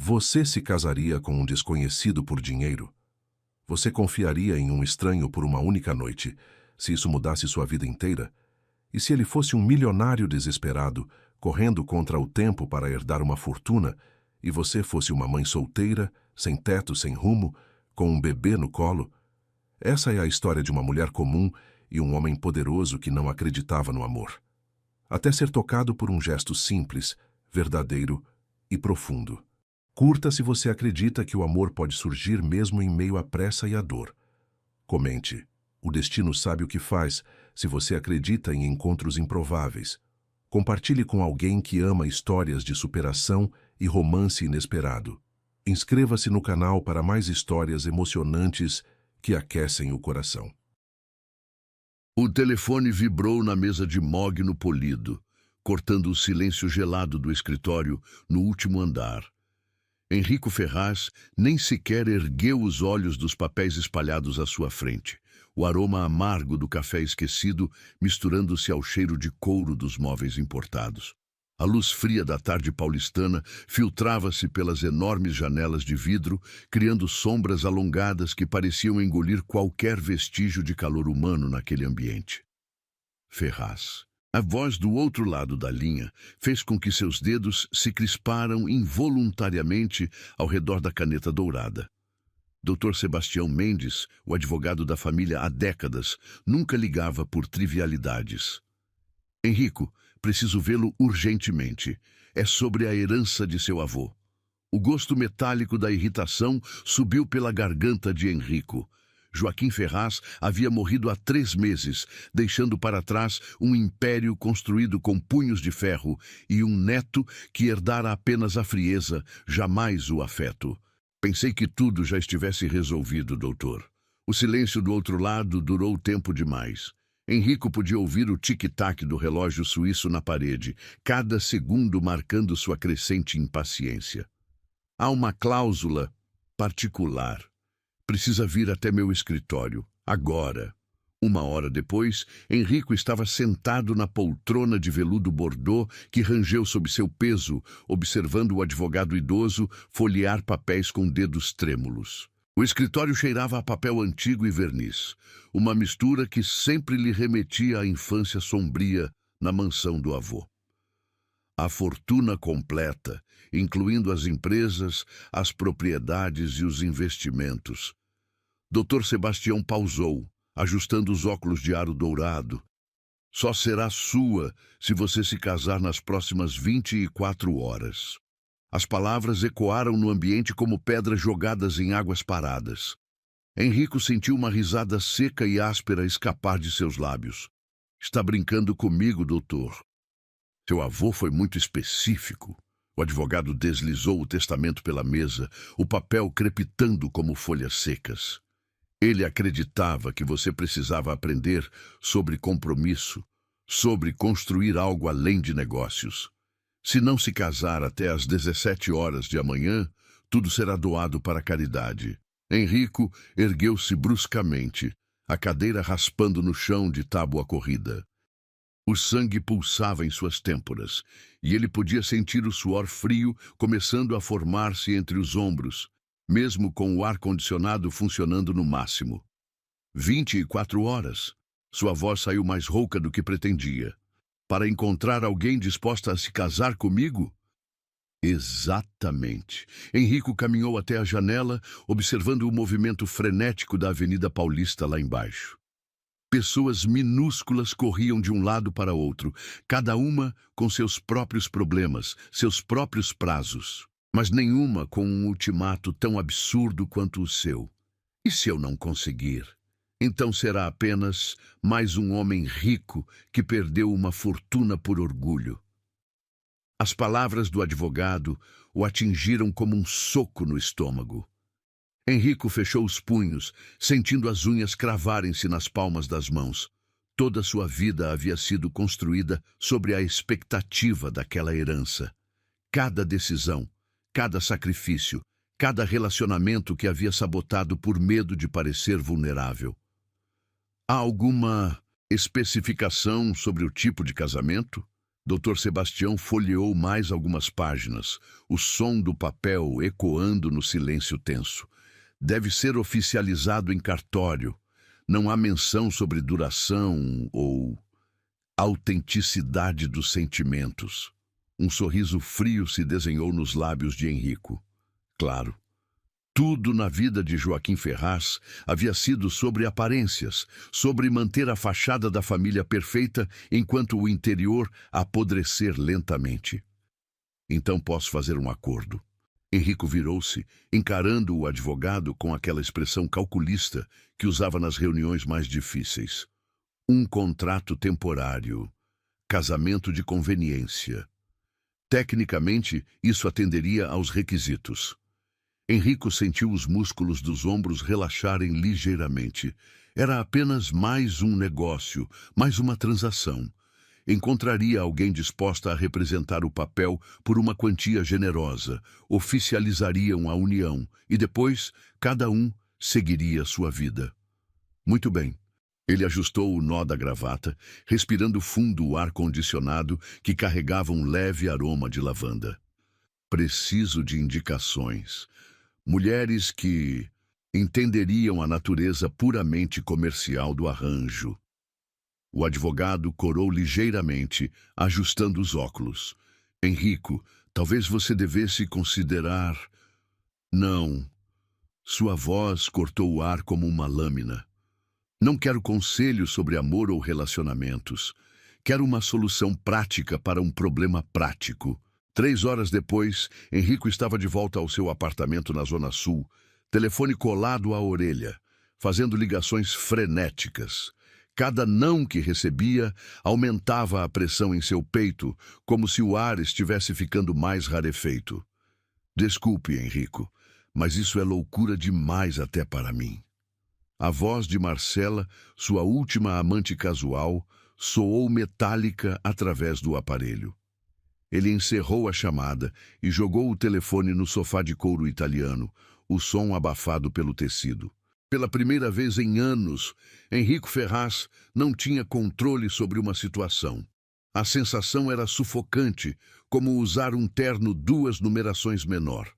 Você se casaria com um desconhecido por dinheiro? Você confiaria em um estranho por uma única noite, se isso mudasse sua vida inteira? E se ele fosse um milionário desesperado, correndo contra o tempo para herdar uma fortuna, e você fosse uma mãe solteira, sem teto, sem rumo, com um bebê no colo? Essa é a história de uma mulher comum e um homem poderoso que não acreditava no amor. Até ser tocado por um gesto simples, verdadeiro e profundo. Curta se você acredita que o amor pode surgir mesmo em meio à pressa e à dor. Comente. O destino sabe o que faz se você acredita em encontros improváveis. Compartilhe com alguém que ama histórias de superação e romance inesperado. Inscreva-se no canal para mais histórias emocionantes que aquecem o coração. O telefone vibrou na mesa de mogno polido, cortando o silêncio gelado do escritório no último andar. Enrico Ferraz nem sequer ergueu os olhos dos papéis espalhados à sua frente. O aroma amargo do café esquecido misturando-se ao cheiro de couro dos móveis importados. A luz fria da tarde paulistana filtrava-se pelas enormes janelas de vidro, criando sombras alongadas que pareciam engolir qualquer vestígio de calor humano naquele ambiente. Ferraz. A voz do outro lado da linha fez com que seus dedos se crisparam involuntariamente ao redor da caneta dourada. Dr. Sebastião Mendes, o advogado da família há décadas, nunca ligava por trivialidades. Enrico, preciso vê-lo urgentemente. É sobre a herança de seu avô. O gosto metálico da irritação subiu pela garganta de Enrico. Joaquim Ferraz havia morrido há 3 meses, deixando para trás um império construído com punhos de ferro e um neto que herdara apenas a frieza, jamais o afeto. Pensei que tudo já estivesse resolvido, doutor. O silêncio do outro lado durou tempo demais. Enrico podia ouvir o tic-tac do relógio suíço na parede, cada segundo marcando sua crescente impaciência. Há uma cláusula particular. Precisa vir até meu escritório, agora. 1 hora depois, Enrico estava sentado na poltrona de veludo bordô que rangeu sob seu peso, observando o advogado idoso folhear papéis com dedos trêmulos. O escritório cheirava a papel antigo e verniz, uma mistura que sempre lhe remetia à infância sombria na mansão do avô. A fortuna completa, incluindo as empresas, as propriedades e os investimentos. Dr. Sebastião pausou, ajustando os óculos de aro dourado. Só será sua se você se casar nas próximas 24 horas. As palavras ecoaram no ambiente como pedras jogadas em águas paradas. Enrico sentiu uma risada seca e áspera escapar de seus lábios. Está brincando comigo, doutor. Seu avô foi muito específico. O advogado deslizou o testamento pela mesa, o papel crepitando como folhas secas. Ele acreditava que você precisava aprender sobre compromisso, sobre construir algo além de negócios. Se não se casar até às 17 horas de amanhã, tudo será doado para a caridade. Enrico ergueu-se bruscamente, a cadeira raspando no chão de tábua corrida. O sangue pulsava em suas têmporas, e ele podia sentir o suor frio começando a formar-se entre os ombros, mesmo com o ar-condicionado funcionando no máximo. 24 horas. Sua voz saiu mais rouca do que pretendia. Para encontrar alguém disposta a se casar comigo? Exatamente. Enrico caminhou até a janela, observando o movimento frenético da Avenida Paulista lá embaixo. Pessoas minúsculas corriam de um lado para outro, cada uma com seus próprios problemas, seus próprios prazos. Mas nenhuma com um ultimato tão absurdo quanto o seu. E se eu não conseguir? Então será apenas mais um homem rico que perdeu uma fortuna por orgulho. As palavras do advogado o atingiram como um soco no estômago. Enrico fechou os punhos, sentindo as unhas cravarem-se nas palmas das mãos. Toda sua vida havia sido construída sobre a expectativa daquela herança. Cada decisão, cada sacrifício, cada relacionamento que havia sabotado por medo de parecer vulnerável. Há alguma especificação sobre o tipo de casamento? Dr. Sebastião folheou mais algumas páginas, o som do papel ecoando no silêncio tenso. Deve ser oficializado em cartório. Não há menção sobre duração ou autenticidade dos sentimentos. Um sorriso frio se desenhou nos lábios de Henrico. Claro, tudo na vida de Joaquim Ferraz havia sido sobre aparências, sobre manter a fachada da família perfeita enquanto o interior apodrecer lentamente. Então posso fazer um acordo. Henrico virou-se, encarando o advogado com aquela expressão calculista que usava nas reuniões mais difíceis. Um contrato temporário. Casamento de conveniência. Tecnicamente, isso atenderia aos requisitos. Henrico sentiu os músculos dos ombros relaxarem ligeiramente. Era apenas mais um negócio, mais uma transação. Encontraria alguém disposta a representar o papel por uma quantia generosa, oficializariam a união e depois cada um seguiria sua vida. Muito bem. Ele ajustou o nó da gravata, respirando fundo o ar-condicionado que carregava um leve aroma de lavanda. Preciso de indicações. Mulheres que entenderiam a natureza puramente comercial do arranjo. O advogado corou ligeiramente, ajustando os óculos. Henrico, talvez você devesse considerar... Não. Sua voz cortou o ar como uma lâmina. Não quero conselhos sobre amor ou relacionamentos. Quero uma solução prática para um problema prático. 3 horas depois, Henrico estava de volta ao seu apartamento na Zona Sul, telefone colado à orelha, fazendo ligações frenéticas. Cada não que recebia aumentava a pressão em seu peito, como se o ar estivesse ficando mais rarefeito. Desculpe, Henrico, mas isso é loucura demais até para mim. A voz de Marcela, sua última amante casual, soou metálica através do aparelho. Ele encerrou a chamada e jogou o telefone no sofá de couro italiano, o som abafado pelo tecido. Pela primeira vez em anos, Henrico Ferraz não tinha controle sobre uma situação. A sensação era sufocante, como usar um terno 2 numerações menor.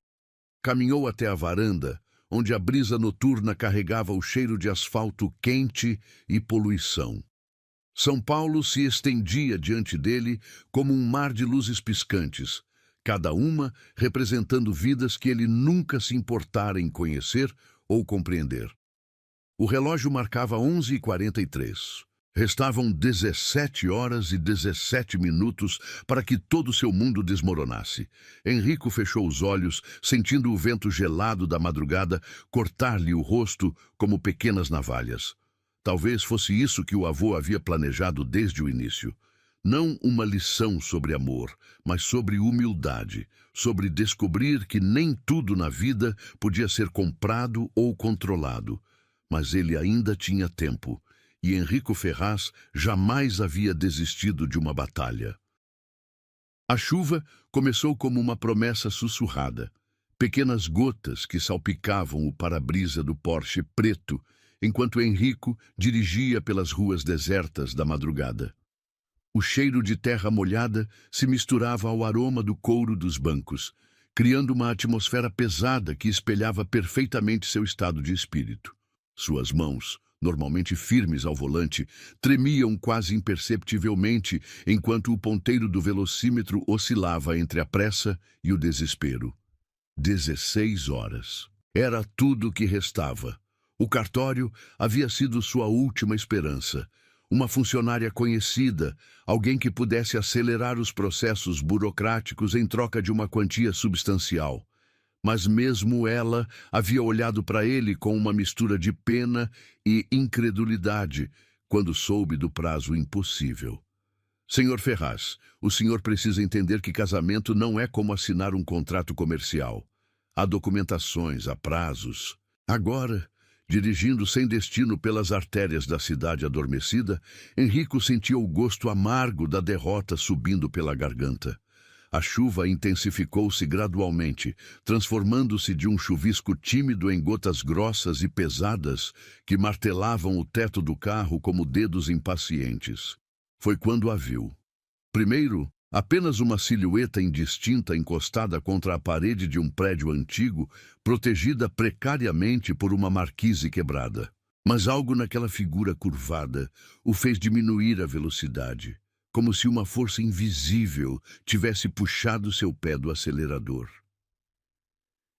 Caminhou até a varanda, onde a brisa noturna carregava o cheiro de asfalto quente e poluição. São Paulo se estendia diante dele como um mar de luzes piscantes, cada uma representando vidas que ele nunca se importara em conhecer ou compreender. O relógio marcava 11h43. Restavam 17 horas e 17 minutos para que todo seu mundo desmoronasse. Henrico fechou os olhos, sentindo o vento gelado da madrugada cortar-lhe o rosto como pequenas navalhas. Talvez fosse isso que o avô havia planejado desde o início. Não uma lição sobre amor, mas sobre humildade, sobre descobrir que nem tudo na vida podia ser comprado ou controlado. Mas ele ainda tinha tempo, e Henrico Ferraz jamais havia desistido de uma batalha. A chuva começou como uma promessa sussurrada. Pequenas gotas que salpicavam o para-brisa do Porsche preto, enquanto Henrico dirigia pelas ruas desertas da madrugada. O cheiro de terra molhada se misturava ao aroma do couro dos bancos, criando uma atmosfera pesada que espelhava perfeitamente seu estado de espírito. Suas mãos, normalmente firmes ao volante, tremiam quase imperceptivelmente enquanto o ponteiro do velocímetro oscilava entre a pressa e o desespero. 16 horas. Era tudo o que restava. O cartório havia sido sua última esperança. Uma funcionária conhecida, alguém que pudesse acelerar os processos burocráticos em troca de uma quantia substancial. Mas mesmo ela havia olhado para ele com uma mistura de pena e incredulidade quando soube do prazo impossível. Senhor Ferraz, o senhor precisa entender que casamento não é como assinar um contrato comercial. Há documentações, há prazos. Agora, dirigindo sem destino pelas artérias da cidade adormecida, Henrico sentia o gosto amargo da derrota subindo pela garganta. A chuva intensificou-se gradualmente, transformando-se de um chuvisco tímido em gotas grossas e pesadas que martelavam o teto do carro como dedos impacientes. Foi quando a viu. Primeiro, Apenas uma silhueta indistinta encostada contra a parede de um prédio antigo, protegida precariamente por uma marquise quebrada. Mas algo naquela figura curvada o fez diminuir a velocidade, como se uma força invisível tivesse puxado seu pé do acelerador.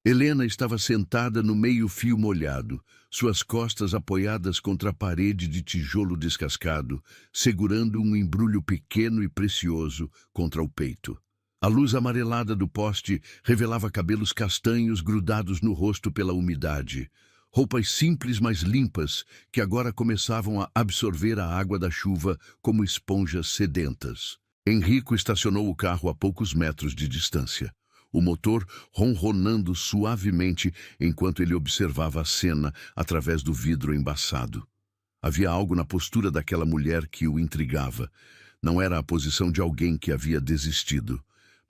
Helena estava sentada no meio-fio molhado, suas costas apoiadas contra a parede de tijolo descascado, segurando um embrulho pequeno e precioso contra o peito. A luz amarelada do poste revelava cabelos castanhos grudados no rosto pela umidade, roupas simples mas limpas que agora começavam a absorver a água da chuva como esponjas sedentas. Enrico estacionou o carro a poucos metros de distância, o motor ronronando suavemente enquanto ele observava a cena através do vidro embaçado. Havia algo na postura daquela mulher que o intrigava. Não era a posição de alguém que havia desistido,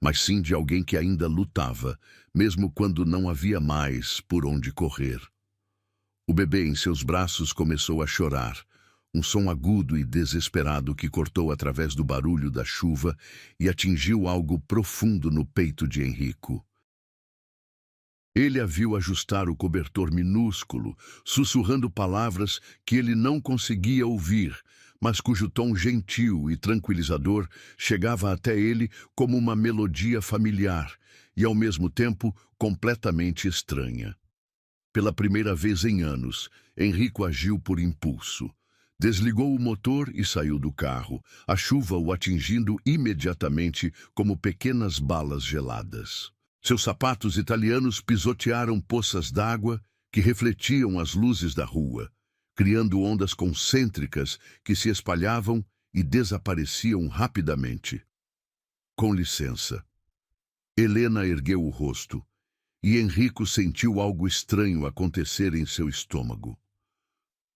mas sim de alguém que ainda lutava, mesmo quando não havia mais por onde correr. O bebê em seus braços começou a chorar, um som agudo e desesperado que cortou através do barulho da chuva e atingiu algo profundo no peito de Enrico. Ele a viu ajustar o cobertor minúsculo, sussurrando palavras que ele não conseguia ouvir, mas cujo tom gentil e tranquilizador chegava até ele como uma melodia familiar e, ao mesmo tempo, completamente estranha. Pela primeira vez em anos, Enrico agiu por impulso. Desligou o motor e saiu do carro, a chuva o atingindo imediatamente como pequenas balas geladas. Seus sapatos italianos pisotearam poças d'água que refletiam as luzes da rua, criando ondas concêntricas que se espalhavam e desapareciam rapidamente. Com licença. Helena ergueu o rosto, e Enrico sentiu algo estranho acontecer em seu estômago.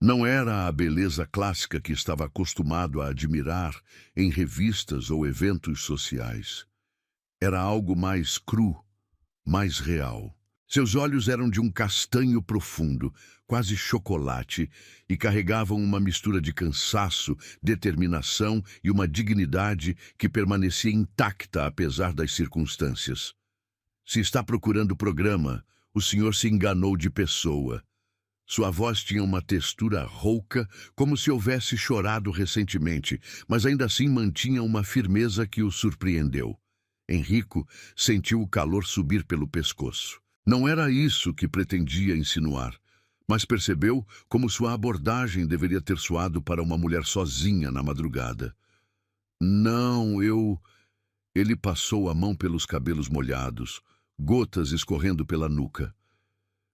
Não era a beleza clássica que estava acostumado a admirar em revistas ou eventos sociais. Era algo mais cru, mais real. Seus olhos eram de um castanho profundo, quase chocolate, e carregavam uma mistura de cansaço, determinação e uma dignidade que permanecia intacta apesar das circunstâncias. Se está procurando programa, o senhor se enganou de pessoa. Sua voz tinha uma textura rouca, como se houvesse chorado recentemente, mas ainda assim mantinha uma firmeza que o surpreendeu. Enrico sentiu o calor subir pelo pescoço. Não era isso que pretendia insinuar, mas percebeu como sua abordagem deveria ter soado para uma mulher sozinha na madrugada. Não, eu... Ele passou a mão pelos cabelos molhados, gotas escorrendo pela nuca.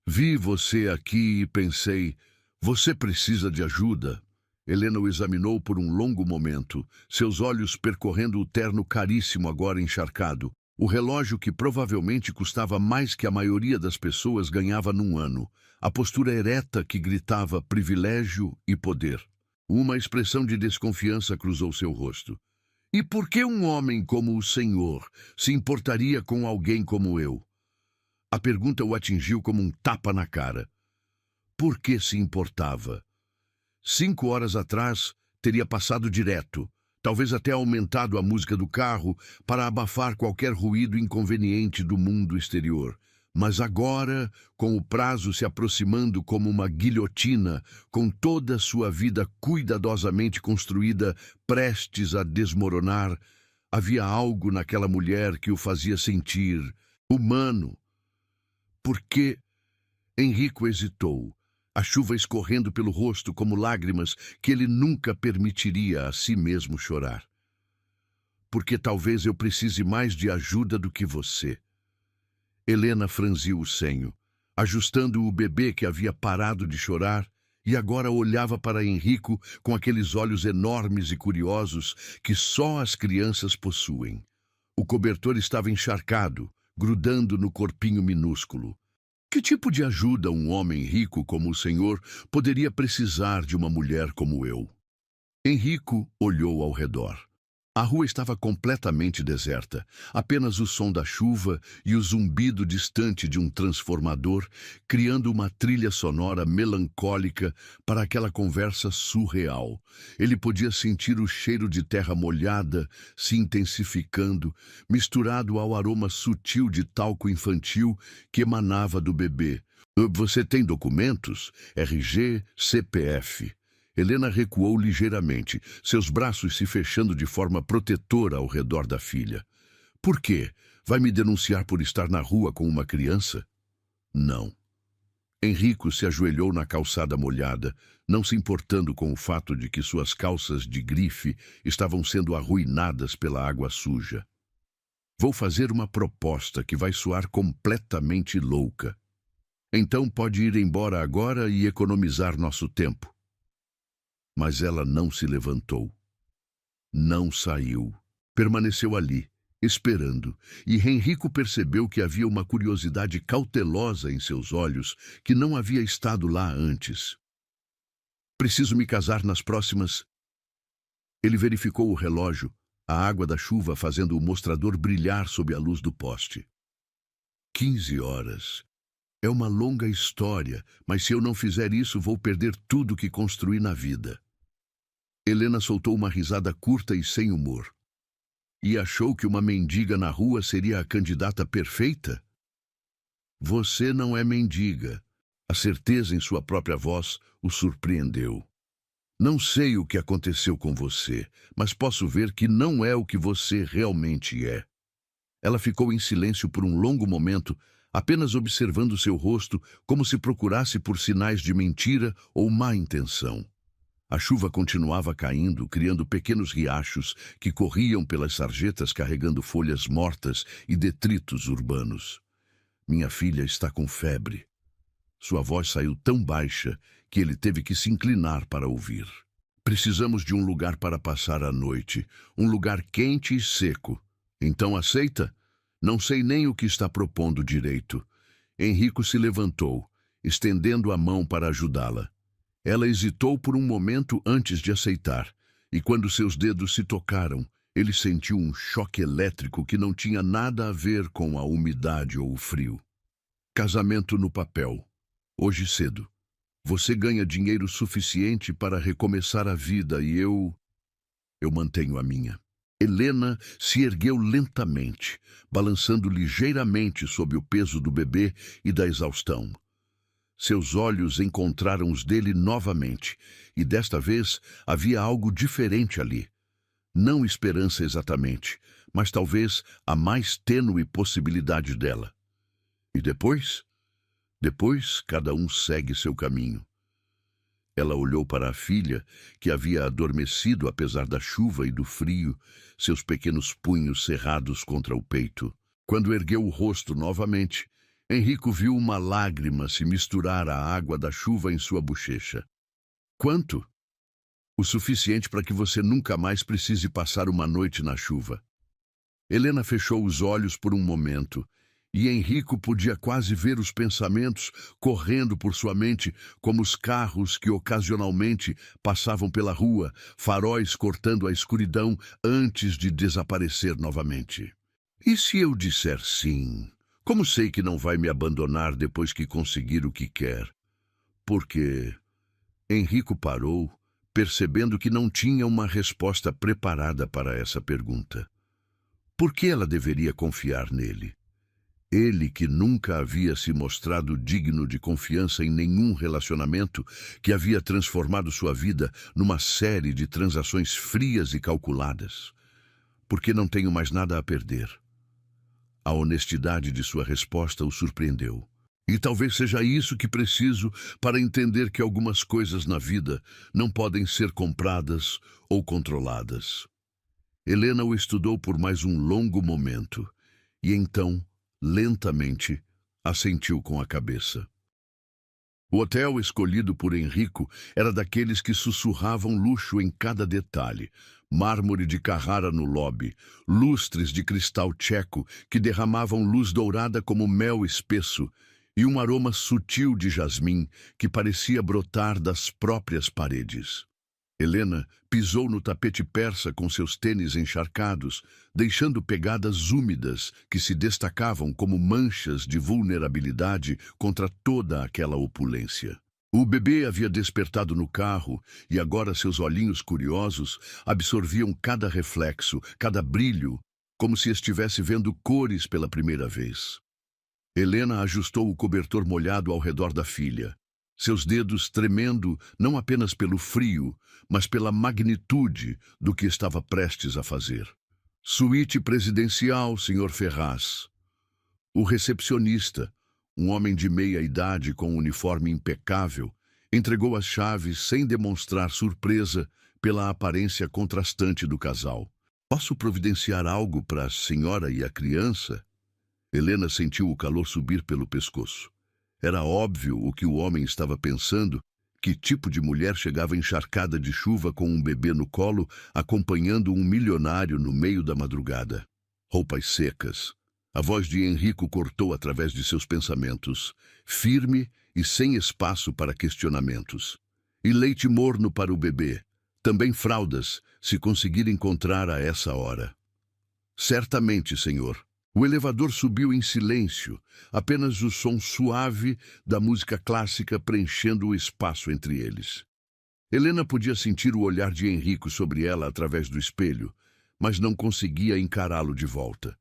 Vi você aqui e pensei, você precisa de ajuda. Helena o examinou por um longo momento, seus olhos percorrendo o terno caríssimo agora encharcado, o relógio que provavelmente custava mais que a maioria das pessoas ganhava num ano, a postura ereta que gritava privilégio e poder. Uma expressão de desconfiança cruzou seu rosto. E por que um homem como o senhor se importaria com alguém como eu? A pergunta o atingiu como um tapa na cara. Por que se importava? 5 horas atrás, teria passado direto, talvez até aumentado a música do carro para abafar qualquer ruído inconveniente do mundo exterior. Mas agora, com o prazo se aproximando como uma guilhotina, com toda a sua vida cuidadosamente construída, prestes a desmoronar, havia algo naquela mulher que o fazia sentir humano. Por que? Enrico hesitou, a chuva escorrendo pelo rosto como lágrimas que ele nunca permitiria a si mesmo chorar. Porque talvez eu precise mais de ajuda do que você. Helena franziu o senho, ajustando o bebê que havia parado de chorar e agora olhava para Enrico com aqueles olhos enormes e curiosos que só as crianças possuem. O cobertor estava encharcado, grudando no corpinho minúsculo. Que tipo de ajuda um homem rico como o senhor poderia precisar de uma mulher como eu? Enrico olhou ao redor. A rua estava completamente deserta, apenas o som da chuva e o zumbido distante de um transformador, criando uma trilha sonora melancólica para aquela conversa surreal. Ele podia sentir o cheiro de terra molhada se intensificando, misturado ao aroma sutil de talco infantil que emanava do bebê. Você tem documentos? RG, CPF. Helena recuou ligeiramente, seus braços se fechando de forma protetora ao redor da filha. Por quê? Vai me denunciar por estar na rua com uma criança? Não. Henrico se ajoelhou na calçada molhada, não se importando com o fato de que suas calças de grife estavam sendo arruinadas pela água suja. Vou fazer uma proposta que vai soar completamente louca. Então pode ir embora agora e economizar nosso tempo. Mas ela não se levantou. Não saiu. Permaneceu ali, esperando, e Henrico percebeu que havia uma curiosidade cautelosa em seus olhos que não havia estado lá antes. Preciso me casar nas próximas... Ele verificou o relógio, a água da chuva fazendo o mostrador brilhar sob a luz do poste. 15 horas. É uma longa história, mas se eu não fizer isso, vou perder tudo que construí na vida. Helena soltou uma risada curta e sem humor. E achou que uma mendiga na rua seria a candidata perfeita? Você não é mendiga. A certeza em sua própria voz o surpreendeu. Não sei o que aconteceu com você, mas posso ver que não é o que você realmente é. Ela ficou em silêncio por um longo momento, apenas observando seu rosto como se procurasse por sinais de mentira ou má intenção. A chuva continuava caindo, criando pequenos riachos que corriam pelas sarjetas carregando folhas mortas e detritos urbanos. Minha filha está com febre. Sua voz saiu tão baixa que ele teve que se inclinar para ouvir. Precisamos de um lugar para passar a noite, um lugar quente e seco. Então aceita? Não sei nem o que está propondo direito. Henrico se levantou, estendendo a mão para ajudá-la. Ela hesitou por um momento antes de aceitar, e quando seus dedos se tocaram, ele sentiu um choque elétrico que não tinha nada a ver com a umidade ou o frio. Casamento no papel. Hoje cedo. Você ganha dinheiro suficiente para recomeçar a vida e eu mantenho a minha. Helena se ergueu lentamente, balançando ligeiramente sob o peso do bebê e da exaustão. Seus olhos encontraram os dele novamente, e desta vez havia algo diferente ali. Não esperança exatamente, mas talvez a mais tênue possibilidade dela. E depois? Depois, cada um segue seu caminho. Ela olhou para a filha, que havia adormecido apesar da chuva e do frio, seus pequenos punhos cerrados contra o peito. Quando ergueu o rosto novamente, Henrico viu uma lágrima se misturar à água da chuva em sua bochecha. Quanto? O suficiente para que você nunca mais precise passar uma noite na chuva. Helena fechou os olhos por um momento, e Henrico podia quase ver os pensamentos correndo por sua mente, como os carros que ocasionalmente passavam pela rua, faróis cortando a escuridão antes de desaparecer novamente. E se eu disser sim? Como sei que não vai me abandonar depois que conseguir o que quer? Porque... Henrico parou, percebendo que não tinha uma resposta preparada para essa pergunta. Por que ela deveria confiar nele? Ele que nunca havia se mostrado digno de confiança em nenhum relacionamento, que havia transformado sua vida numa série de transações frias e calculadas. Porque não tenho mais nada a perder. A honestidade de sua resposta o surpreendeu. E talvez seja isso que preciso para entender que algumas coisas na vida não podem ser compradas ou controladas. Helena o estudou por mais um longo momento, e então, lentamente, assentiu com a cabeça. O hotel escolhido por Henrico era daqueles que sussurravam luxo em cada detalhe. Mármore de Carrara no lobby, lustres de cristal tcheco que derramavam luz dourada como mel espesso e um aroma sutil de jasmim que parecia brotar das próprias paredes. Helena pisou no tapete persa com seus tênis encharcados, deixando pegadas úmidas que se destacavam como manchas de vulnerabilidade contra toda aquela opulência. O bebê havia despertado no carro e agora seus olhinhos curiosos absorviam cada reflexo, cada brilho, como se estivesse vendo cores pela primeira vez. Helena ajustou o cobertor molhado ao redor da filha, seus dedos tremendo não apenas pelo frio, mas pela magnitude do que estava prestes a fazer. Suíte presidencial, Sr. Ferraz. O recepcionista, um homem de meia idade com um uniforme impecável, entregou as chaves sem demonstrar surpresa pela aparência contrastante do casal. Posso providenciar algo para a senhora e a criança? Helena sentiu o calor subir pelo pescoço. Era óbvio o que o homem estava pensando, que tipo de mulher chegava encharcada de chuva com um bebê no colo, acompanhando um milionário no meio da madrugada. Roupas secas. A voz de Henrico cortou através de seus pensamentos, firme e sem espaço para questionamentos. E leite morno para o bebê. Também fraldas, se conseguir encontrar a essa hora. Certamente, senhor. O elevador subiu em silêncio, apenas o som suave da música clássica preenchendo o espaço entre eles. Helena podia sentir o olhar de Henrico sobre ela através do espelho, mas não conseguia encará-lo de volta.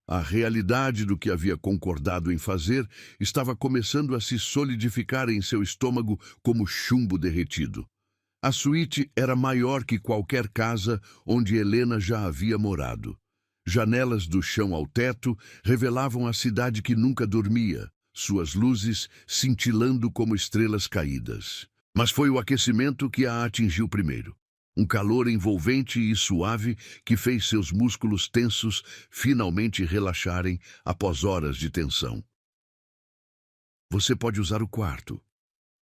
A realidade do que havia concordado em fazer estava começando a se solidificar em seu estômago como chumbo derretido. A suíte era maior que qualquer casa onde Helena já havia morado. Janelas do chão ao teto revelavam a cidade que nunca dormia, suas luzes cintilando como estrelas caídas. Mas foi o aquecimento que a atingiu primeiro. Um calor envolvente e suave que fez seus músculos tensos finalmente relaxarem após horas de tensão. Você pode usar o quarto.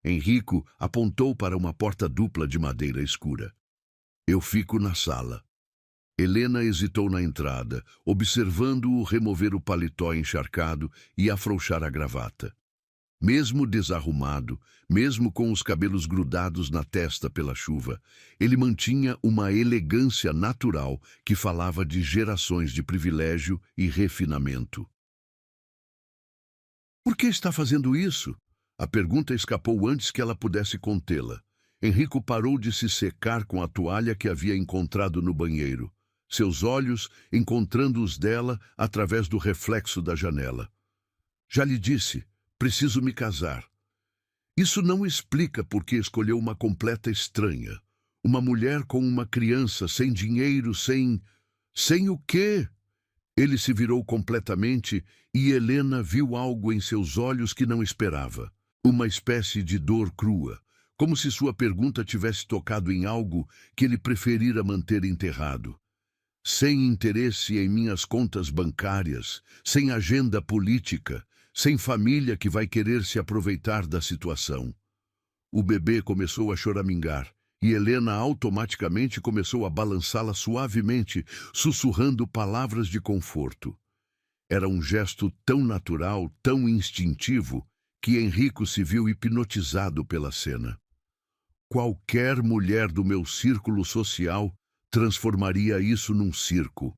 Henrico apontou para uma porta dupla de madeira escura. Eu fico na sala. Helena hesitou na entrada, observando-o remover o paletó encharcado e afrouxar a gravata. Mesmo desarrumado, mesmo com os cabelos grudados na testa pela chuva, ele mantinha uma elegância natural que falava de gerações de privilégio e refinamento. Por que está fazendo isso? A pergunta escapou antes que ela pudesse contê-la. Henrico parou de se secar com a toalha que havia encontrado no banheiro, seus olhos encontrando os dela através do reflexo da janela. Já lhe disse, preciso me casar. Isso não explica por que escolheu uma completa estranha. Uma mulher com uma criança, sem dinheiro, sem o quê? Ele se virou completamente e Helena viu algo em seus olhos que não esperava. Uma espécie de dor crua, como se sua pergunta tivesse tocado em algo que ele preferira manter enterrado. Sem interesse em minhas contas bancárias, sem agenda política, sem família que vai querer se aproveitar da situação. O bebê começou a choramingar e Helena automaticamente começou a balançá-la suavemente, sussurrando palavras de conforto. Era um gesto tão natural, tão instintivo, que Henrico se viu hipnotizado pela cena. Qualquer mulher do meu círculo social transformaria isso num circo.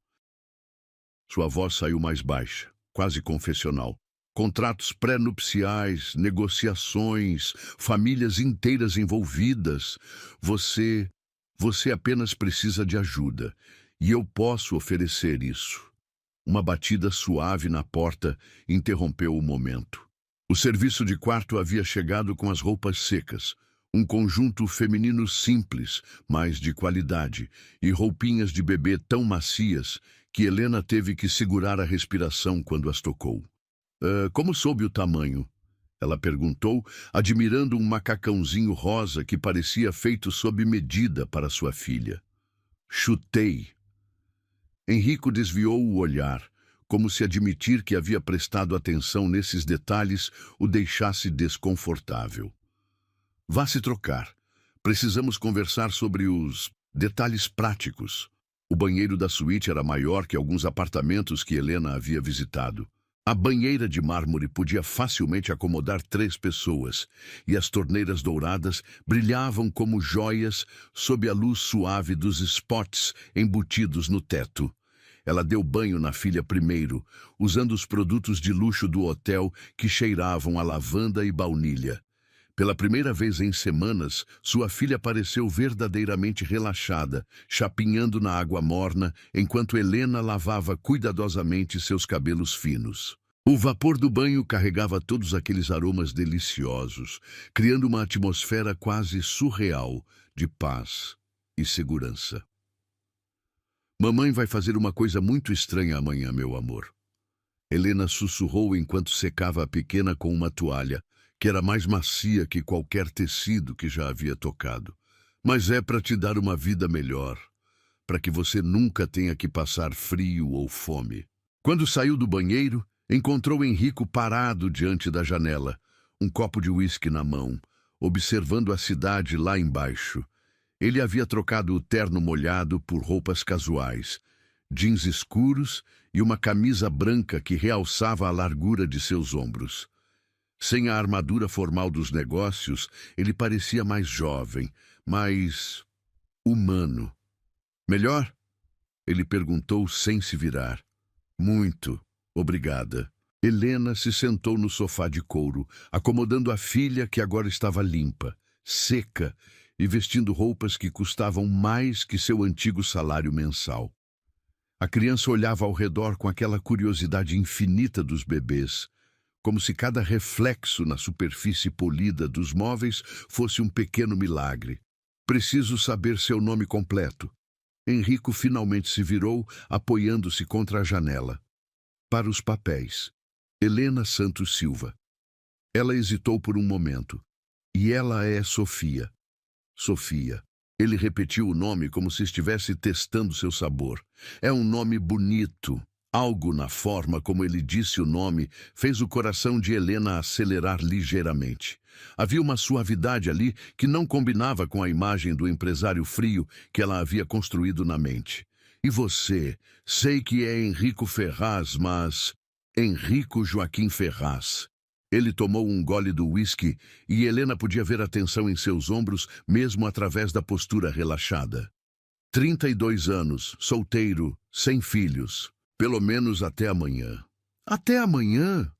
Sua voz saiu mais baixa, quase confessional. Contratos pré-nupciais, negociações, famílias inteiras envolvidas. Você apenas precisa de ajuda, e eu posso oferecer isso. Uma batida suave na porta interrompeu o momento. O serviço de quarto havia chegado com as roupas secas, um conjunto feminino simples, mas de qualidade, e roupinhas de bebê tão macias que Helena teve que segurar a respiração quando as tocou. Como soube o tamanho? Ela perguntou, admirando um macacãozinho rosa que parecia feito sob medida para sua filha. Chutei. Henrico desviou o olhar, como se admitir que havia prestado atenção nesses detalhes o deixasse desconfortável. Vá se trocar. Precisamos conversar sobre os detalhes práticos. O banheiro da suíte era maior que alguns apartamentos que Helena havia visitado. A banheira de mármore podia facilmente acomodar 3 pessoas, e as torneiras douradas brilhavam como joias sob a luz suave dos spots embutidos no teto. Ela deu banho na filha primeiro, usando os produtos de luxo do hotel que cheiravam a lavanda e baunilha. Pela primeira vez em semanas, sua filha pareceu verdadeiramente relaxada, chapinhando na água morna, enquanto Helena lavava cuidadosamente seus cabelos finos. O vapor do banho carregava todos aqueles aromas deliciosos, criando uma atmosfera quase surreal de paz e segurança. Mamãe vai fazer uma coisa muito estranha amanhã, meu amor. Helena sussurrou enquanto secava a pequena com uma toalha, que era mais macia que qualquer tecido que já havia tocado. Mas é para te dar uma vida melhor, para que você nunca tenha que passar frio ou fome. Quando saiu do banheiro, encontrou Henrico parado diante da janela, um copo de uísque na mão, observando a cidade lá embaixo. Ele havia trocado o terno molhado por roupas casuais, jeans escuros e uma camisa branca que realçava a largura de seus ombros. Sem a armadura formal dos negócios, ele parecia mais jovem, mais humano. Melhor? Ele perguntou sem se virar. Muito, obrigada. Helena se sentou no sofá de couro, acomodando a filha que agora estava limpa, seca e vestindo roupas que custavam mais que seu antigo salário mensal. A criança olhava ao redor com aquela curiosidade infinita dos bebês, como se cada reflexo na superfície polida dos móveis fosse um pequeno milagre. Preciso saber seu nome completo. Henrico finalmente se virou, apoiando-se contra a janela. Para os papéis. Helena Santos Silva. Ela hesitou por um momento. E ela é Sofia. Sofia. Ele repetiu o nome como se estivesse testando seu sabor. É um nome bonito. Algo na forma como ele disse o nome fez o coração de Helena acelerar ligeiramente. Havia uma suavidade ali que não combinava com a imagem do empresário frio que ela havia construído na mente. E você? Sei que é Henrico Ferraz, mas... Henrico Joaquim Ferraz. Ele tomou um gole do uísque e Helena podia ver a tensão em seus ombros mesmo através da postura relaxada. 32 anos, solteiro, sem filhos. Pelo menos até amanhã. Até amanhã?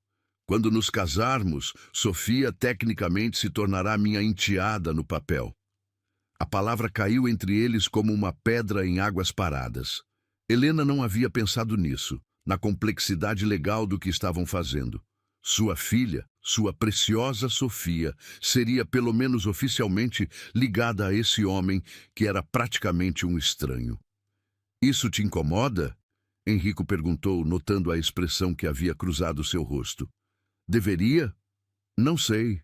Quando nos casarmos, Sofia tecnicamente se tornará minha enteada no papel. A palavra caiu entre eles como uma pedra em águas paradas. Helena não havia pensado nisso, na complexidade legal do que estavam fazendo. Sua filha, sua preciosa Sofia, seria pelo menos oficialmente ligada a esse homem que era praticamente um estranho. Isso te incomoda? Henrico perguntou, notando a expressão que havia cruzado seu rosto. Deveria? Não sei.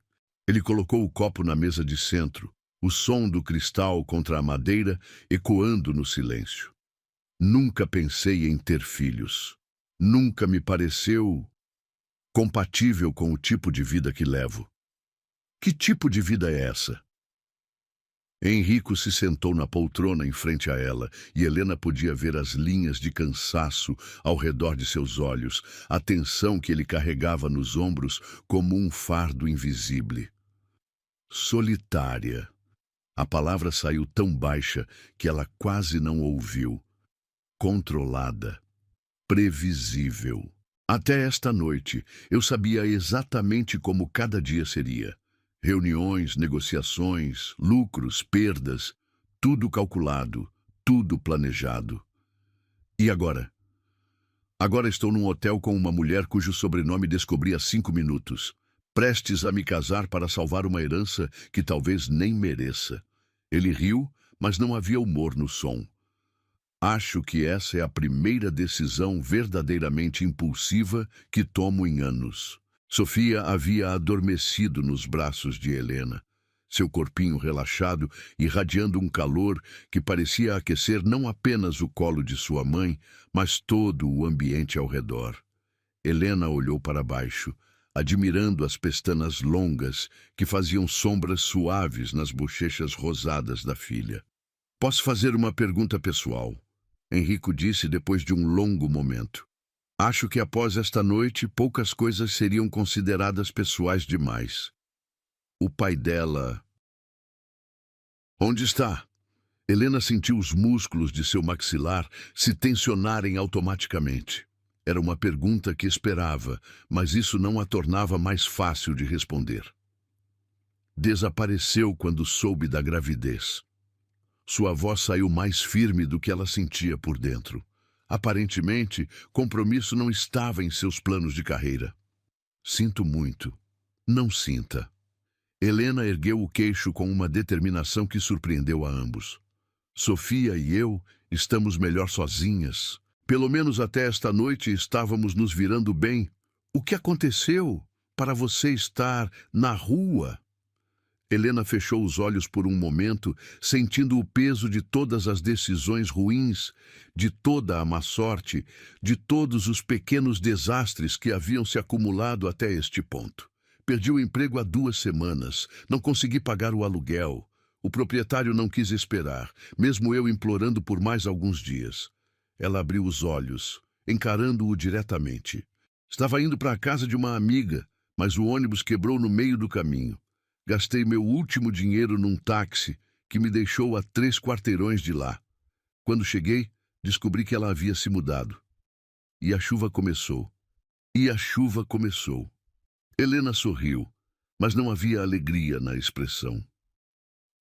Ele colocou o copo na mesa de centro, o som do cristal contra a madeira ecoando no silêncio. Nunca pensei em ter filhos. Nunca me pareceu compatível com o tipo de vida que levo. Que tipo de vida é essa? Henrico se sentou na poltrona em frente a ela e Helena podia ver as linhas de cansaço ao redor de seus olhos, a tensão que ele carregava nos ombros como um fardo invisível. Solitária. A palavra saiu tão baixa que ela quase não ouviu. Controlada. Previsível. Até esta noite, eu sabia exatamente como cada dia seria. Reuniões, negociações, lucros, perdas, tudo calculado, tudo planejado. E agora? Agora estou num hotel com uma mulher cujo sobrenome descobri há 5 minutos, prestes a me casar para salvar uma herança que talvez nem mereça. Ele riu, mas não havia humor no som. Acho que essa é a primeira decisão verdadeiramente impulsiva que tomo em anos. Sofia havia adormecido nos braços de Helena, seu corpinho relaxado irradiando um calor que parecia aquecer não apenas o colo de sua mãe, mas todo o ambiente ao redor. Helena olhou para baixo, admirando as pestanas longas que faziam sombras suaves nas bochechas rosadas da filha. Posso fazer uma pergunta pessoal? Henrico disse depois de um longo momento. Acho que após esta noite, poucas coisas seriam consideradas pessoais demais. O pai dela... Onde está? Helena sentiu os músculos de seu maxilar se tensionarem automaticamente. Era uma pergunta que esperava, mas isso não a tornava mais fácil de responder. Desapareceu quando soube da gravidez. Sua voz saiu mais firme do que ela sentia por dentro. Aparentemente, compromisso não estava em seus planos de carreira. Sinto muito. Não sinta. Helena ergueu o queixo com uma determinação que surpreendeu a ambos. Sofia e eu estamos melhor sozinhas. Pelo menos até esta noite estávamos nos virando bem. O que aconteceu para você estar na rua? Helena fechou os olhos por um momento, sentindo o peso de todas as decisões ruins, de toda a má sorte, de todos os pequenos desastres que haviam se acumulado até este ponto. Perdi o emprego há 2 semanas, não consegui pagar o aluguel. O proprietário não quis esperar, mesmo eu implorando por mais alguns dias. Ela abriu os olhos, encarando-o diretamente. Estava indo para a casa de uma amiga, mas o ônibus quebrou no meio do caminho. Gastei meu último dinheiro num táxi que me deixou a 3 quarteirões de lá. Quando cheguei, descobri que ela havia se mudado. E a chuva começou. Helena sorriu, mas não havia alegria na expressão.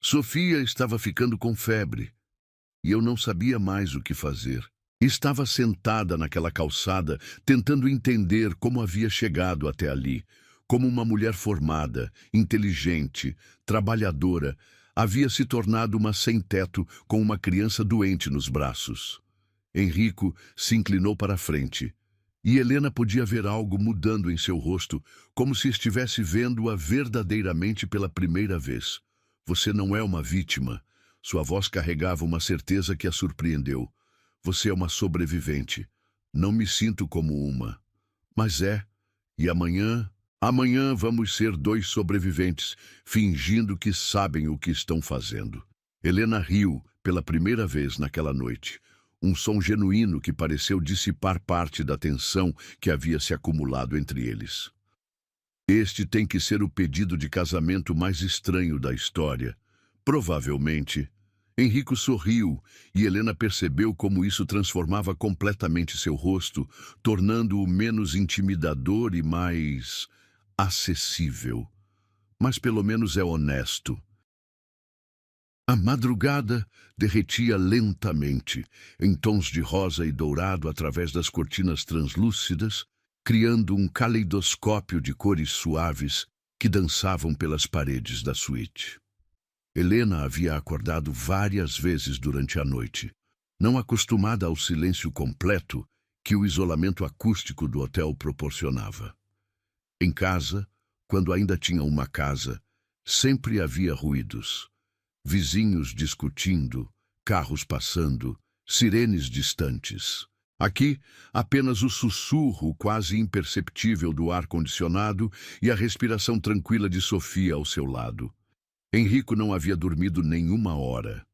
Sofia estava ficando com febre, e eu não sabia mais o que fazer. Estava sentada naquela calçada, tentando entender como havia chegado até ali. Como uma mulher formada, inteligente, trabalhadora, havia se tornado uma sem-teto com uma criança doente nos braços. Henrico se inclinou para a frente, e Helena podia ver algo mudando em seu rosto, como se estivesse vendo-a verdadeiramente pela primeira vez. Você não é uma vítima. Sua voz carregava uma certeza que a surpreendeu. Você é uma sobrevivente. Não me sinto como uma. Mas é. E amanhã vamos ser 2 sobreviventes, fingindo que sabem o que estão fazendo. Helena riu pela primeira vez naquela noite. Um som genuíno que pareceu dissipar parte da tensão que havia se acumulado entre eles. Este tem que ser o pedido de casamento mais estranho da história. Provavelmente. Henrico sorriu, e Helena percebeu como isso transformava completamente seu rosto, tornando-o menos intimidador e mais acessível. Mas pelo menos é honesto. A madrugada derretia lentamente, em tons de rosa e dourado através das cortinas translúcidas, criando um caleidoscópio de cores suaves que dançavam pelas paredes da suíte. Helena havia acordado várias vezes durante a noite, não acostumada ao silêncio completo que o isolamento acústico do hotel proporcionava. Em casa, quando ainda tinha uma casa, sempre havia ruídos. Vizinhos discutindo, carros passando, sirenes distantes. Aqui, apenas o sussurro quase imperceptível do ar-condicionado e a respiração tranquila de Sofia ao seu lado. Henrico não havia dormido nenhuma hora.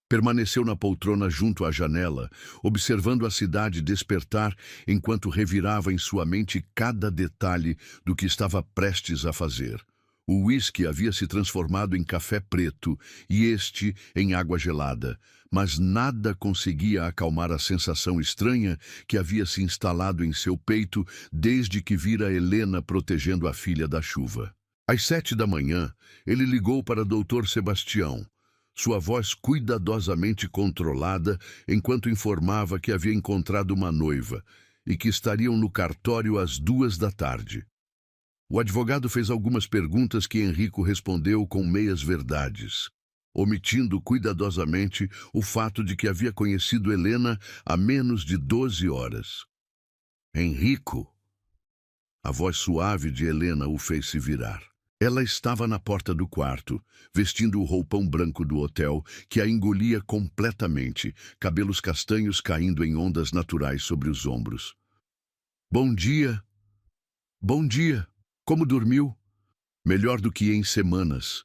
Permaneceu na poltrona junto à janela, observando a cidade despertar enquanto revirava em sua mente cada detalhe do que estava prestes a fazer. O uísque havia se transformado em café preto e este em água gelada, mas nada conseguia acalmar a sensação estranha que havia se instalado em seu peito desde que vira Helena protegendo a filha da chuva. Às 7 da manhã, ele ligou para Dr. Sebastião, sua voz cuidadosamente controlada enquanto informava que havia encontrado uma noiva e que estariam no cartório às 2 da tarde. O advogado fez algumas perguntas que Henrico respondeu com meias-verdades, omitindo cuidadosamente o fato de que havia conhecido Helena há menos de 12 horas. Henrico! A voz suave de Helena o fez se virar. Ela estava na porta do quarto, vestindo o roupão branco do hotel, que a engolia completamente, cabelos castanhos caindo em ondas naturais sobre os ombros. Bom dia! Bom dia! Como dormiu? Melhor do que em semanas.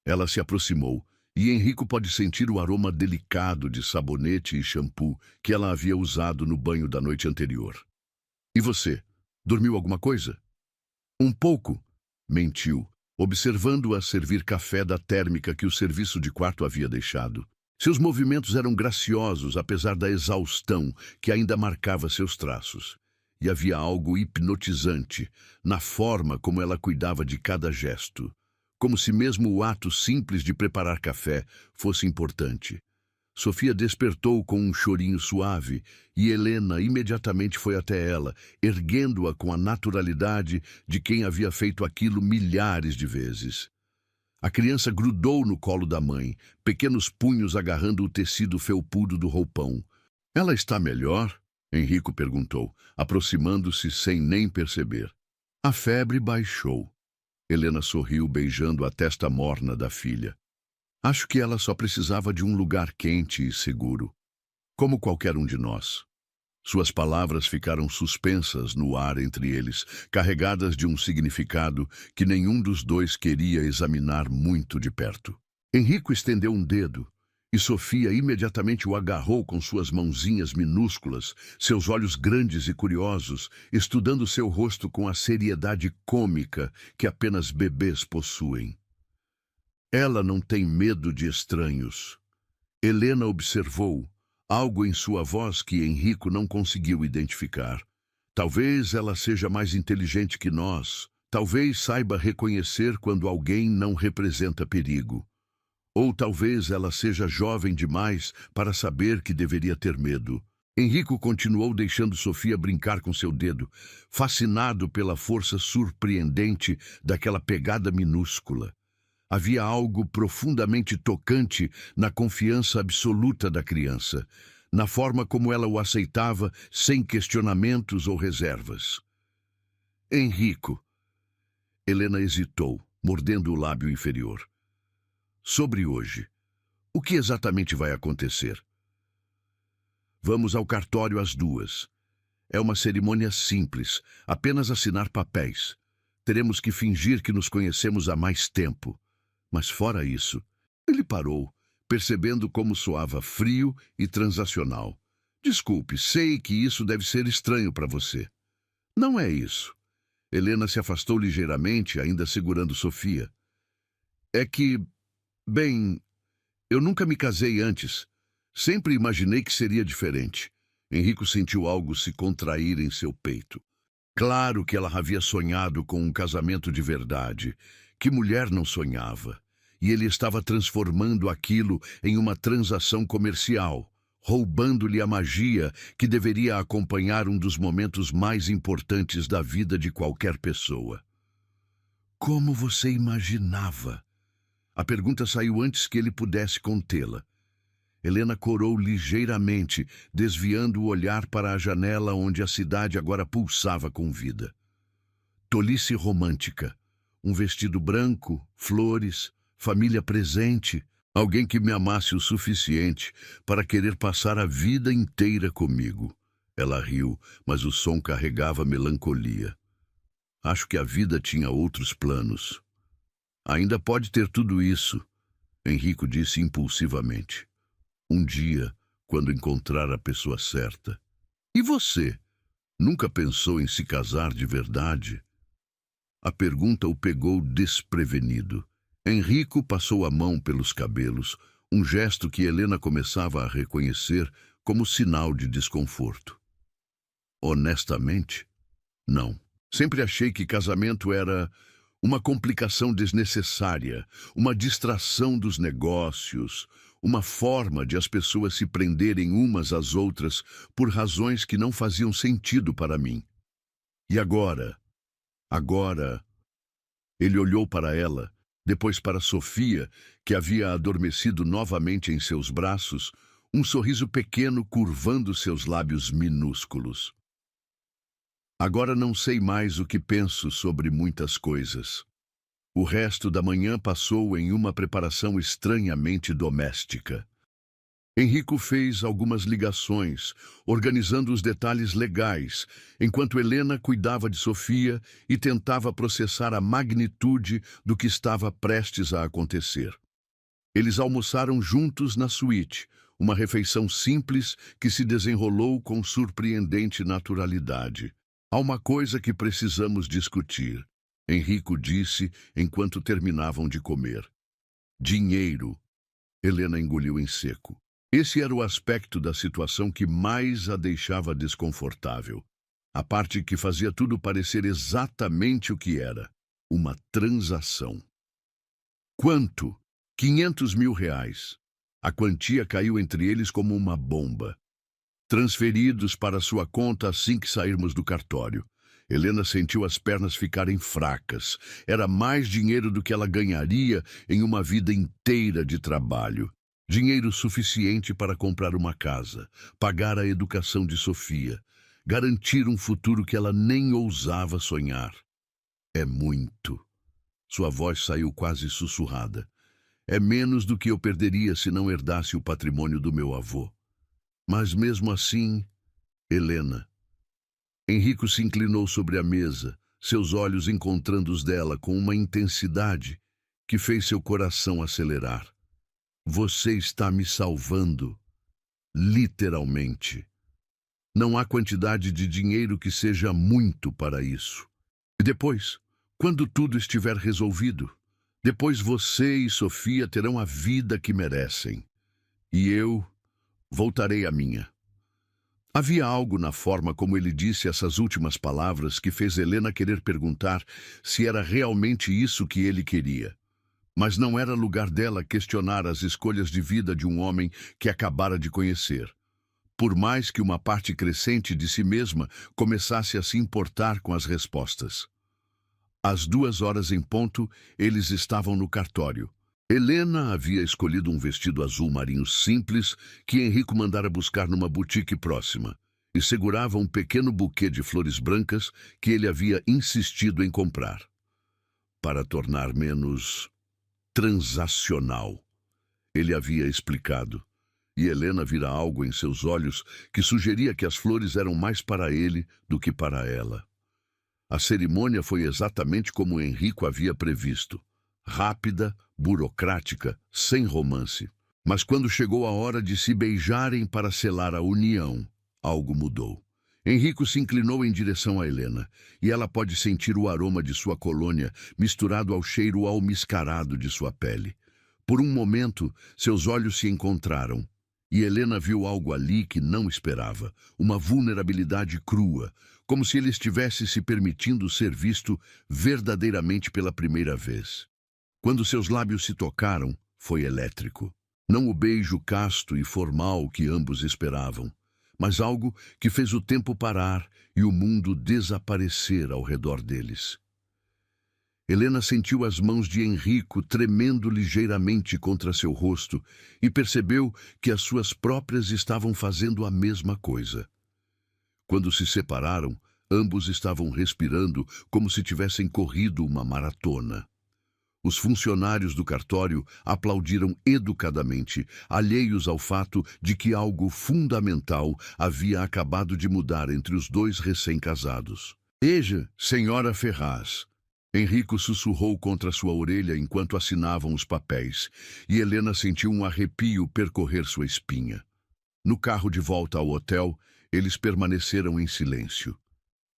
Ela se aproximou, e Henrico pode sentir o aroma delicado de sabonete e shampoo que ela havia usado no banho da noite anterior. E você? Dormiu alguma coisa? Um pouco, mentiu, observando-a servir café da térmica que o serviço de quarto havia deixado. Seus movimentos eram graciosos, apesar da exaustão que ainda marcava seus traços. E havia algo hipnotizante na forma como ela cuidava de cada gesto, como se mesmo o ato simples de preparar café fosse importante. Sofia despertou com um chorinho suave e Helena imediatamente foi até ela, erguendo-a com a naturalidade de quem havia feito aquilo milhares de vezes. A criança grudou no colo da mãe, pequenos punhos agarrando o tecido felpudo do roupão. "Ela está melhor?" Henrico perguntou, aproximando-se sem nem perceber. A febre baixou. Helena sorriu, beijando a testa morna da filha. Acho que ela só precisava de um lugar quente e seguro, como qualquer um de nós. Suas palavras ficaram suspensas no ar entre eles, carregadas de um significado que nenhum dos dois queria examinar muito de perto. Henrico estendeu um dedo, e Sofia imediatamente o agarrou com suas mãozinhas minúsculas, seus olhos grandes e curiosos, estudando seu rosto com a seriedade cômica que apenas bebês possuem. Ela não tem medo de estranhos. Helena observou algo em sua voz que Henrico não conseguiu identificar. Talvez ela seja mais inteligente que nós. Talvez saiba reconhecer quando alguém não representa perigo. Ou talvez ela seja jovem demais para saber que deveria ter medo. Henrico continuou deixando Sofia brincar com seu dedo, fascinado pela força surpreendente daquela pegada minúscula. Havia algo profundamente tocante na confiança absoluta da criança, na forma como ela o aceitava sem questionamentos ou reservas. Henrico. Helena hesitou, mordendo o lábio inferior. Sobre hoje, o que exatamente vai acontecer? Vamos ao cartório às 2. É uma cerimônia simples, apenas assinar papéis. Teremos que fingir que nos conhecemos há mais tempo. Mas fora isso, ele parou, percebendo como soava frio e transacional. Desculpe, sei que isso deve ser estranho para você. Não é isso. Helena se afastou ligeiramente, ainda segurando Sofia. É que, bem, eu nunca me casei antes. Sempre imaginei que seria diferente. Henrico sentiu algo se contrair em seu peito. Claro que ela havia sonhado com um casamento de verdade. Que mulher não sonhava? E ele estava transformando aquilo em uma transação comercial, roubando-lhe a magia que deveria acompanhar um dos momentos mais importantes da vida de qualquer pessoa. Como você imaginava? A pergunta saiu antes que ele pudesse contê-la. Helena corou ligeiramente, desviando o olhar para a janela onde a cidade agora pulsava com vida. Tolice romântica. Um vestido branco, flores, família presente, alguém que me amasse o suficiente para querer passar a vida inteira comigo. Ela riu, mas o som carregava melancolia. Acho que a vida tinha outros planos. Ainda pode ter tudo isso, Henrico disse impulsivamente. Um dia, quando encontrar a pessoa certa. E você? Nunca pensou em se casar de verdade? A pergunta o pegou desprevenido. Henrico passou a mão pelos cabelos, um gesto que Helena começava a reconhecer como sinal de desconforto. Honestamente, não. Sempre achei que casamento era uma complicação desnecessária, uma distração dos negócios, uma forma de as pessoas se prenderem umas às outras por razões que não faziam sentido para mim. E agora, ele olhou para ela, depois para Sofia, que havia adormecido novamente em seus braços, um sorriso pequeno curvando seus lábios minúsculos. Agora não sei mais o que penso sobre muitas coisas. O resto da manhã passou em uma preparação estranhamente doméstica. Henrico fez algumas ligações, organizando os detalhes legais, enquanto Helena cuidava de Sofia e tentava processar a magnitude do que estava prestes a acontecer. Eles almoçaram juntos na suíte, uma refeição simples que se desenrolou com surpreendente naturalidade. Há uma coisa que precisamos discutir, Henrico disse enquanto terminavam de comer. Dinheiro. Helena engoliu em seco. Esse era o aspecto da situação que mais a deixava desconfortável. A parte que fazia tudo parecer exatamente o que era. Uma transação. Quanto? 500 mil reais. A quantia caiu entre eles como uma bomba. Transferidos para sua conta assim que sairmos do cartório. Helena sentiu as pernas ficarem fracas. Era mais dinheiro do que ela ganharia em uma vida inteira de trabalho. Dinheiro suficiente para comprar uma casa, pagar a educação de Sofia, garantir um futuro que ela nem ousava sonhar. É muito. Sua voz saiu quase sussurrada. É menos do que eu perderia se não herdasse o patrimônio do meu avô. Mas mesmo assim, Helena... Henrico se inclinou sobre a mesa, seus olhos encontrando os dela com uma intensidade que fez seu coração acelerar. Você está me salvando, literalmente. Não há quantidade de dinheiro que seja muito para isso. E depois, quando tudo estiver resolvido, depois você e Sofia terão a vida que merecem. E eu voltarei à minha. Havia algo na forma como ele disse essas últimas palavras que fez Helena querer perguntar se era realmente isso que ele queria. Mas não era lugar dela questionar as escolhas de vida de um homem que acabara de conhecer. Por mais que uma parte crescente de si mesma começasse a se importar com as respostas. Às 2h em ponto, eles estavam no cartório. Helena havia escolhido um vestido azul marinho simples que Henrico mandara buscar numa boutique próxima e segurava um pequeno buquê de flores brancas que ele havia insistido em comprar. Para tornar menos transacional, ele havia explicado, e Helena vira algo em seus olhos que sugeria que as flores eram mais para ele do que para ela. A cerimônia foi exatamente como Henrico havia previsto. Rápida, burocrática, sem romance. Mas quando chegou a hora de se beijarem para selar a união, algo mudou. Henrico se inclinou em direção a Helena, e ela pode sentir o aroma de sua colônia misturado ao cheiro almiscarado de sua pele. Por um momento, seus olhos se encontraram, e Helena viu algo ali que não esperava, uma vulnerabilidade crua, como se ele estivesse se permitindo ser visto verdadeiramente pela primeira vez. Quando seus lábios se tocaram, foi elétrico. Não o beijo casto e formal que ambos esperavam, mas algo que fez o tempo parar e o mundo desaparecer ao redor deles. Helena sentiu as mãos de Henrico tremendo ligeiramente contra seu rosto e percebeu que as suas próprias estavam fazendo a mesma coisa. Quando se separaram, ambos estavam respirando como se tivessem corrido uma maratona. Os funcionários do cartório aplaudiram educadamente, alheios ao fato de que algo fundamental havia acabado de mudar entre os dois recém-casados. "Veja, senhora Ferraz", Henrico sussurrou contra sua orelha enquanto assinavam os papéis, e Helena sentiu um arrepio percorrer sua espinha. No carro de volta ao hotel, eles permaneceram em silêncio.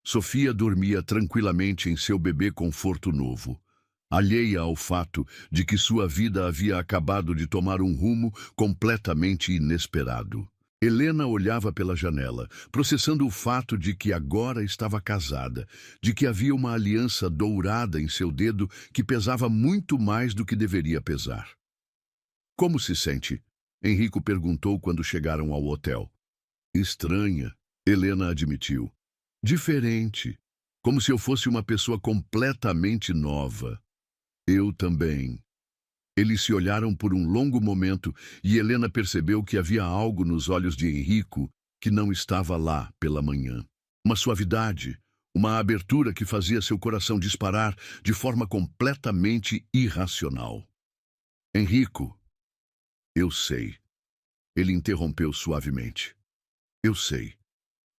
Sofia dormia tranquilamente em seu bebê conforto novo, alheia ao fato de que sua vida havia acabado de tomar um rumo completamente inesperado. Helena olhava pela janela, processando o fato de que agora estava casada, de que havia uma aliança dourada em seu dedo que pesava muito mais do que deveria pesar. "Como se sente?" Henrico perguntou quando chegaram ao hotel. "Estranha", Helena admitiu. "Diferente, como se eu fosse uma pessoa completamente nova." "Eu também." Eles se olharam por um longo momento e Helena percebeu que havia algo nos olhos de Henrico que não estava lá pela manhã. Uma suavidade, uma abertura que fazia seu coração disparar de forma completamente irracional. "Henrico, eu sei." Ele interrompeu suavemente. "Eu sei."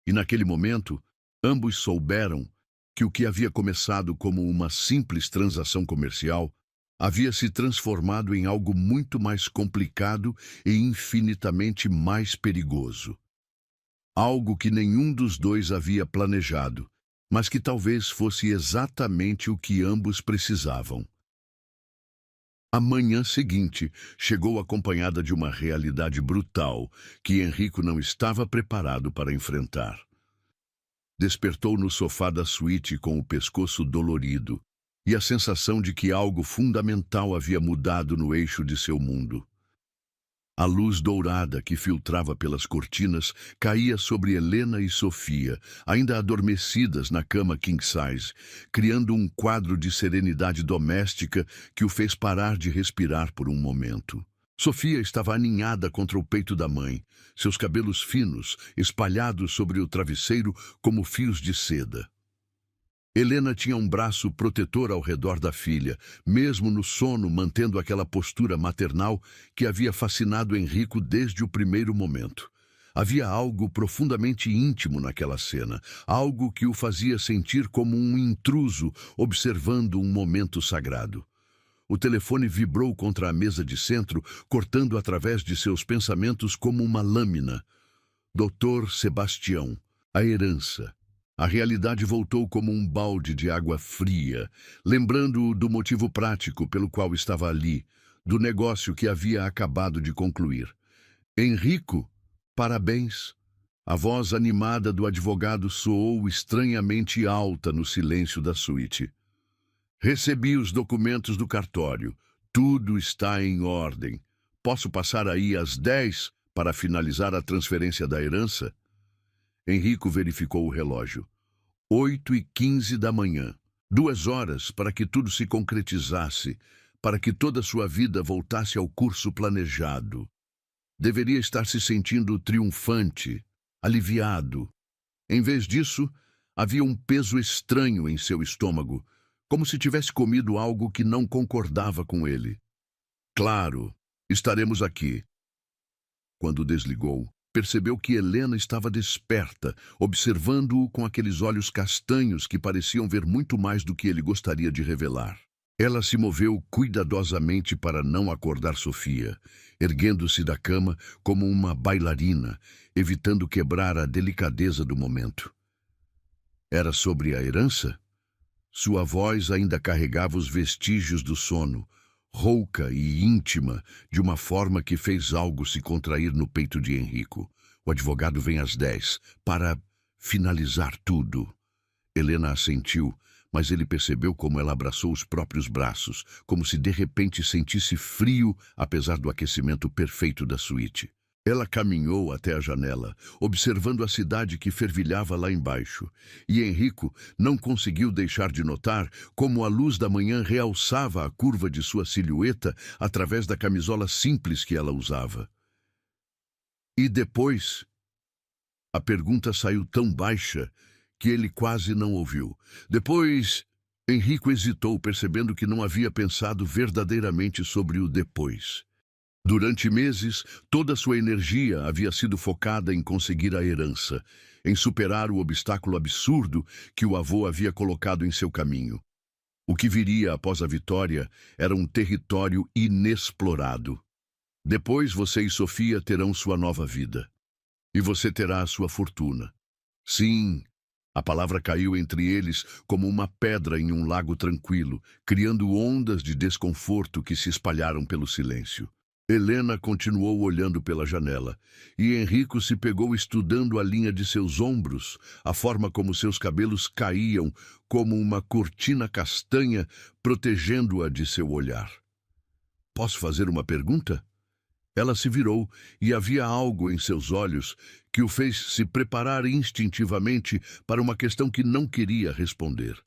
E naquele momento, ambos souberam que o que havia começado como uma simples transação comercial havia se transformado em algo muito mais complicado e infinitamente mais perigoso. Algo que nenhum dos dois havia planejado mas que talvez fosse exatamente o que ambos precisavam. A manhã seguinte chegou acompanhada de uma realidade brutal que Henrico não estava preparado para enfrentar. Despertou no sofá da suíte com o pescoço dolorido e a sensação de que algo fundamental havia mudado no eixo de seu mundo. A luz dourada que filtrava pelas cortinas caía sobre Helena e Sofia, ainda adormecidas na cama king size, criando um quadro de serenidade doméstica que o fez parar de respirar por um momento. Sofia estava aninhada contra o peito da mãe, seus cabelos finos, espalhados sobre o travesseiro como fios de seda. Helena tinha um braço protetor ao redor da filha, mesmo no sono mantendo aquela postura maternal que havia fascinado Henrico desde o primeiro momento. Havia algo profundamente íntimo naquela cena, algo que o fazia sentir como um intruso observando um momento sagrado. O telefone vibrou contra a mesa de centro, cortando através de seus pensamentos como uma lâmina. Dr. Sebastião, a herança. A realidade voltou como um balde de água fria, lembrando-o do motivo prático pelo qual estava ali, do negócio que havia acabado de concluir. Henrico, parabéns. A voz animada do advogado soou estranhamente alta no silêncio da suíte. Recebi os documentos do cartório. Tudo está em ordem. Posso passar aí às 10 para finalizar a transferência da herança? Henrico verificou o relógio. 8h15 da manhã. 2 horas para que tudo se concretizasse, para que toda sua vida voltasse ao curso planejado. Deveria estar se sentindo triunfante, aliviado. Em vez disso, havia um peso estranho em seu estômago, como se tivesse comido algo que não concordava com ele. Claro, estaremos aqui. Quando desligou, percebeu que Helena estava desperta, observando-o com aqueles olhos castanhos que pareciam ver muito mais do que ele gostaria de revelar. Ela se moveu cuidadosamente para não acordar Sofia, erguendo-se da cama como uma bailarina, evitando quebrar a delicadeza do momento. Era sobre a herança? Sua voz ainda carregava os vestígios do sono, rouca e íntima, de uma forma que fez algo se contrair no peito de Henrico. O advogado vem às 10, para finalizar tudo. Helena assentiu, mas ele percebeu como ela abraçou os próprios braços, como se de repente sentisse frio, apesar do aquecimento perfeito da suíte. Ela caminhou até a janela, observando a cidade que fervilhava lá embaixo, e Henrico não conseguiu deixar de notar como a luz da manhã realçava a curva de sua silhueta através da camisola simples que ela usava. E depois? A pergunta saiu tão baixa que ele quase não ouviu. Depois, Henrico hesitou, percebendo que não havia pensado verdadeiramente sobre o depois. Durante meses, toda sua energia havia sido focada em conseguir a herança, em superar o obstáculo absurdo que o avô havia colocado em seu caminho. O que viria após a vitória era um território inexplorado. Depois você e Sofia terão sua nova vida. E você terá a sua fortuna. Sim, a palavra caiu entre eles como uma pedra em um lago tranquilo, criando ondas de desconforto que se espalharam pelo silêncio. Helena continuou olhando pela janela, e Henrico se pegou estudando a linha de seus ombros, a forma como seus cabelos caíam como uma cortina castanha, protegendo-a de seu olhar. Posso fazer uma pergunta? Ela se virou, e havia algo em seus olhos que o fez se preparar instintivamente para uma questão que não queria responder.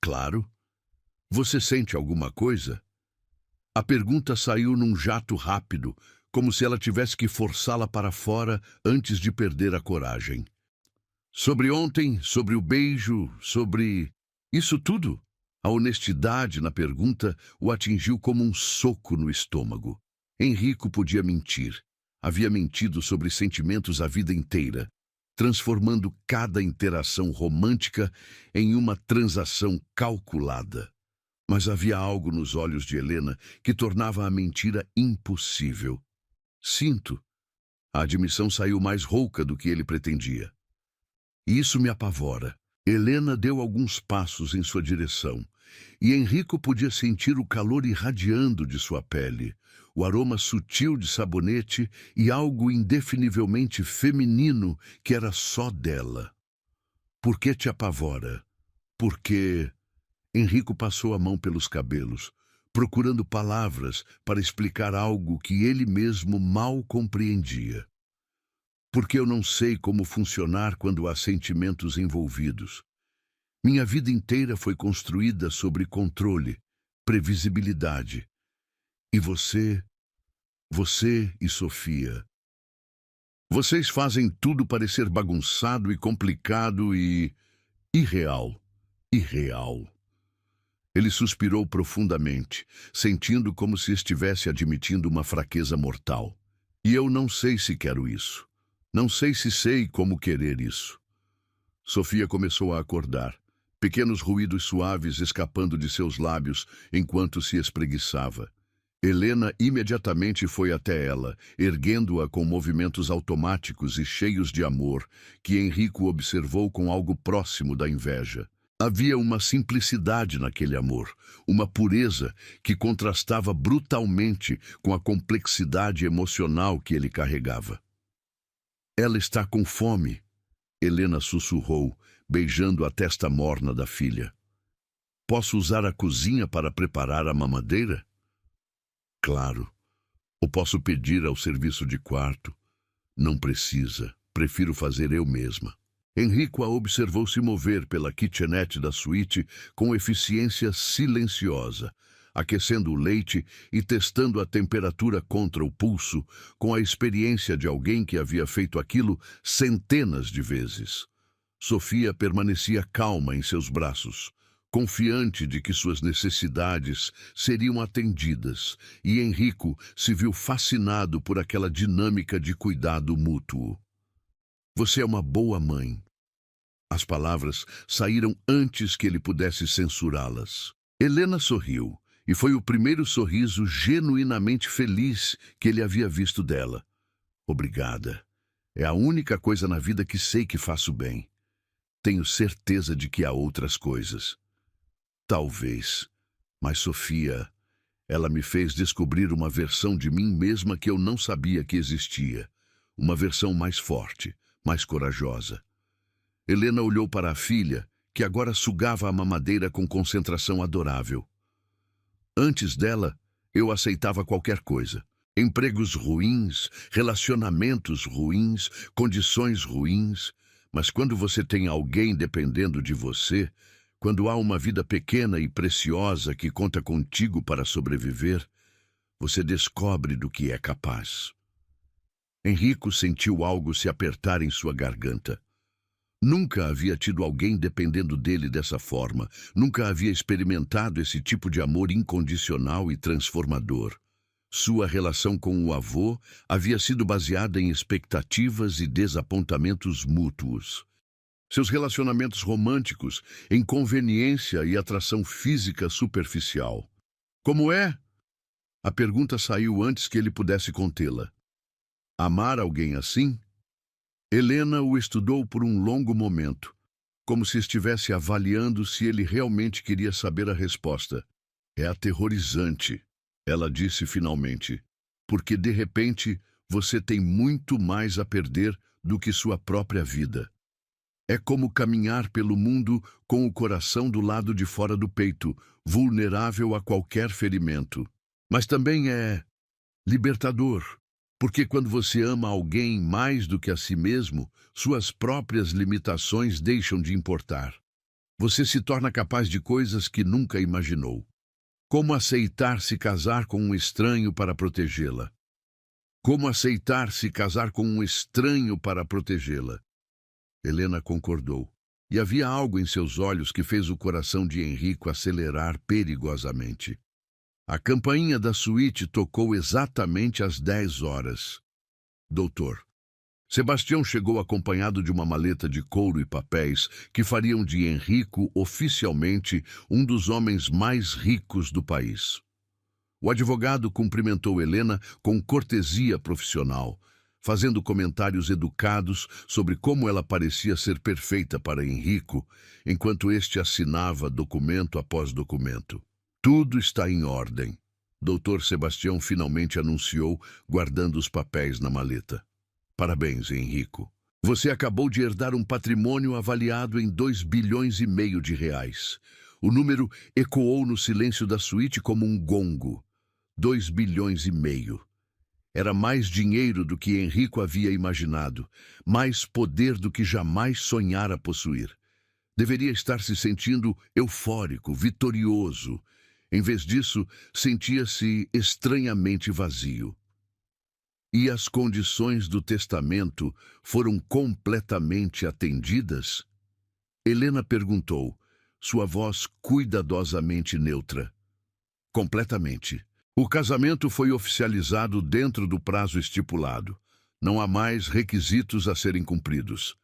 Claro. Você sente alguma coisa? A pergunta saiu num jato rápido, como se ela tivesse que forçá-la para fora antes de perder a coragem. Sobre ontem, sobre o beijo, sobre... isso tudo? A honestidade na pergunta o atingiu como um soco no estômago. Henrico podia mentir. Havia mentido sobre sentimentos a vida inteira, transformando cada interação romântica em uma transação calculada. Mas havia algo nos olhos de Helena que tornava a mentira impossível. Sinto. A admissão saiu mais rouca do que ele pretendia. E isso me apavora. Helena deu alguns passos em sua direção, e Enrico podia sentir o calor irradiando de sua pele, o aroma sutil de sabonete e algo indefinivelmente feminino que era só dela. Por que te apavora? Porque... Enrico passou a mão pelos cabelos, procurando palavras para explicar algo que ele mesmo mal compreendia. Porque eu não sei como funcionar quando há sentimentos envolvidos. Minha vida inteira foi construída sobre controle, previsibilidade. E você e Sofia, vocês fazem tudo parecer bagunçado e complicado e irreal. Irreal. Ele suspirou profundamente, sentindo como se estivesse admitindo uma fraqueza mortal. E eu não sei se quero isso. Não sei se sei como querer isso. Sofia começou a acordar, pequenos ruídos suaves escapando de seus lábios enquanto se espreguiçava. Helena imediatamente foi até ela, erguendo-a com movimentos automáticos e cheios de amor, que Enrico observou com algo próximo da inveja. Havia uma simplicidade naquele amor, uma pureza que contrastava brutalmente com a complexidade emocional que ele carregava. Ela está com fome, Helena sussurrou, beijando a testa morna da filha. Posso usar a cozinha para preparar a mamadeira? Claro. Ou posso pedir ao serviço de quarto? Não precisa, prefiro fazer eu mesma. Enrico a observou se mover pela kitchenette da suíte com eficiência silenciosa, aquecendo o leite e testando a temperatura contra o pulso, com a experiência de alguém que havia feito aquilo centenas de vezes. Sofia permanecia calma em seus braços, confiante de que suas necessidades seriam atendidas, e Enrico se viu fascinado por aquela dinâmica de cuidado mútuo. Você é uma boa mãe. As palavras saíram antes que ele pudesse censurá-las. Helena sorriu, e foi o primeiro sorriso genuinamente feliz que ele havia visto dela. Obrigada. É a única coisa na vida que sei que faço bem. Tenho certeza de que há outras coisas. Talvez. Mas Sofia, ela me fez descobrir uma versão de mim mesma que eu não sabia que existia. Uma versão mais forte, mais corajosa. Helena olhou para a filha, que agora sugava a mamadeira com concentração adorável. Antes dela, eu aceitava qualquer coisa. Empregos ruins, relacionamentos ruins, condições ruins. Mas quando você tem alguém dependendo de você, quando há uma vida pequena e preciosa que conta contigo para sobreviver, você descobre do que é capaz. Enrico sentiu algo se apertar em sua garganta. Nunca havia tido alguém dependendo dele dessa forma. Nunca havia experimentado esse tipo de amor incondicional e transformador. Sua relação com o avô havia sido baseada em expectativas e desapontamentos mútuos. Seus relacionamentos românticos em conveniência e atração física superficial. Como é? A pergunta saiu antes que ele pudesse contê-la. Amar alguém assim? Helena o estudou por um longo momento, como se estivesse avaliando se ele realmente queria saber a resposta. É aterrorizante, ela disse finalmente, porque de repente você tem muito mais a perder do que sua própria vida. É como caminhar pelo mundo com o coração do lado de fora do peito, vulnerável a qualquer ferimento. Mas também é libertador. Porque quando você ama alguém mais do que a si mesmo, suas próprias limitações deixam de importar. Você se torna capaz de coisas que nunca imaginou. Como aceitar se casar com um estranho para protegê-la? Como aceitar se casar com um estranho para protegê-la? Helena concordou. E havia algo em seus olhos que fez o coração de Enrico acelerar perigosamente. A campainha da suíte tocou exatamente às 10 horas. Doutor. Sebastião chegou acompanhado de uma maleta de couro e papéis que fariam de Enrico oficialmente um dos homens mais ricos do país. O advogado cumprimentou Helena com cortesia profissional, fazendo comentários educados sobre como ela parecia ser perfeita para Henrico, enquanto este assinava documento após documento. Tudo está em ordem. Dr. Sebastião finalmente anunciou, guardando os papéis na maleta. Parabéns, Henrico. Você acabou de herdar um patrimônio avaliado em 2,5 bilhões de reais. O número ecoou no silêncio da suíte como um gongo. 2,5 bilhões. Era mais dinheiro do que Henrico havia imaginado, mais poder do que jamais sonhara possuir. Deveria estar se sentindo eufórico, vitorioso. Em vez disso, sentia-se estranhamente vazio. E as condições do testamento foram completamente atendidas? Helena perguntou, sua voz cuidadosamente neutra. Completamente. O casamento foi oficializado dentro do prazo estipulado. Não há mais requisitos a serem cumpridos.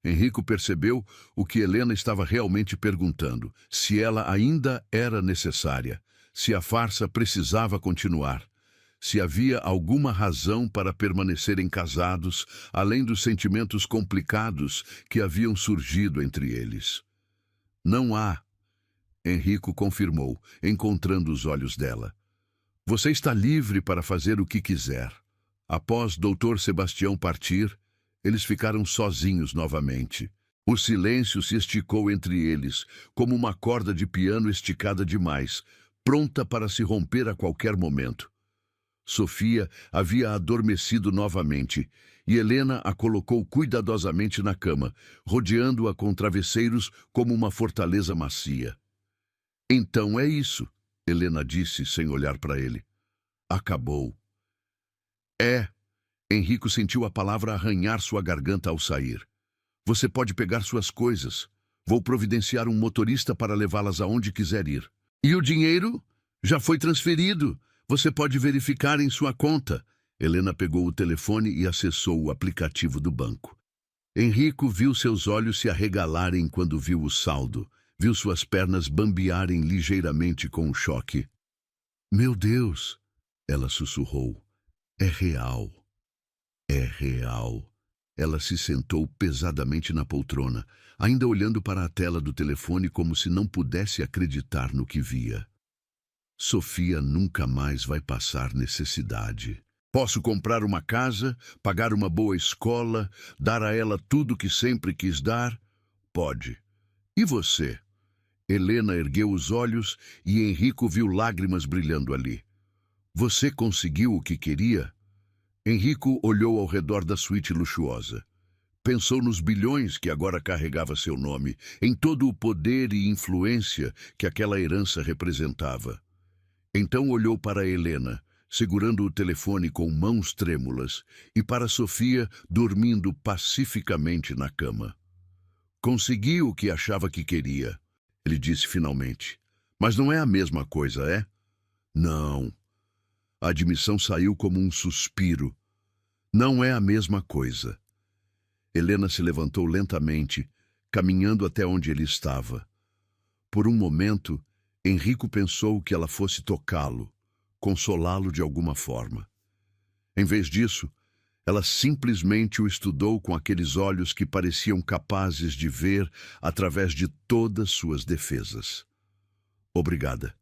Henrico percebeu o que Helena estava realmente perguntando, se ela ainda era necessária, se a farsa precisava continuar, se havia alguma razão para permanecerem casados, além dos sentimentos complicados que haviam surgido entre eles. Não há, Henrico confirmou, encontrando os olhos dela. Você está livre para fazer o que quiser. Após Dr. Sebastião partir, eles ficaram sozinhos novamente. O silêncio se esticou entre eles, como uma corda de piano esticada demais, pronta para se romper a qualquer momento. Sofia havia adormecido novamente, e Helena a colocou cuidadosamente na cama, rodeando-a com travesseiros como uma fortaleza macia. Então é isso, Helena disse sem olhar para ele. Acabou. Henrico sentiu a palavra arranhar sua garganta ao sair. Você pode pegar suas coisas. Vou providenciar um motorista para levá-las aonde quiser ir. E o dinheiro? Já foi transferido. Você pode verificar em sua conta. Helena pegou o telefone e acessou o aplicativo do banco. Henrico viu seus olhos se arregalarem quando viu o saldo. Viu suas pernas bambearem ligeiramente com o choque. Meu Deus! Ela sussurrou. É real. É real. Ela se sentou pesadamente na poltrona, ainda olhando para a tela do telefone como se não pudesse acreditar no que via. Sofia nunca mais vai passar necessidade. Posso comprar uma casa, pagar uma boa escola, dar a ela tudo que sempre quis dar? Pode. E você? Helena ergueu os olhos e Henrico viu lágrimas brilhando ali. Você conseguiu o que queria? Henrico olhou ao redor da suíte luxuosa. Pensou nos bilhões que agora carregava seu nome, em todo o poder e influência que aquela herança representava. Então olhou para Helena, segurando o telefone com mãos trêmulas, e para Sofia, dormindo pacificamente na cama. Consegui o que achava que queria, ele disse finalmente. Mas não é a mesma coisa, é? Não. A admissão saiu como um suspiro. Não é a mesma coisa. Helena se levantou lentamente, caminhando até onde ele estava. Por um momento, Henrico pensou que ela fosse tocá-lo, consolá-lo de alguma forma. Em vez disso, ela simplesmente o estudou com aqueles olhos que pareciam capazes de ver através de todas suas defesas. Obrigada,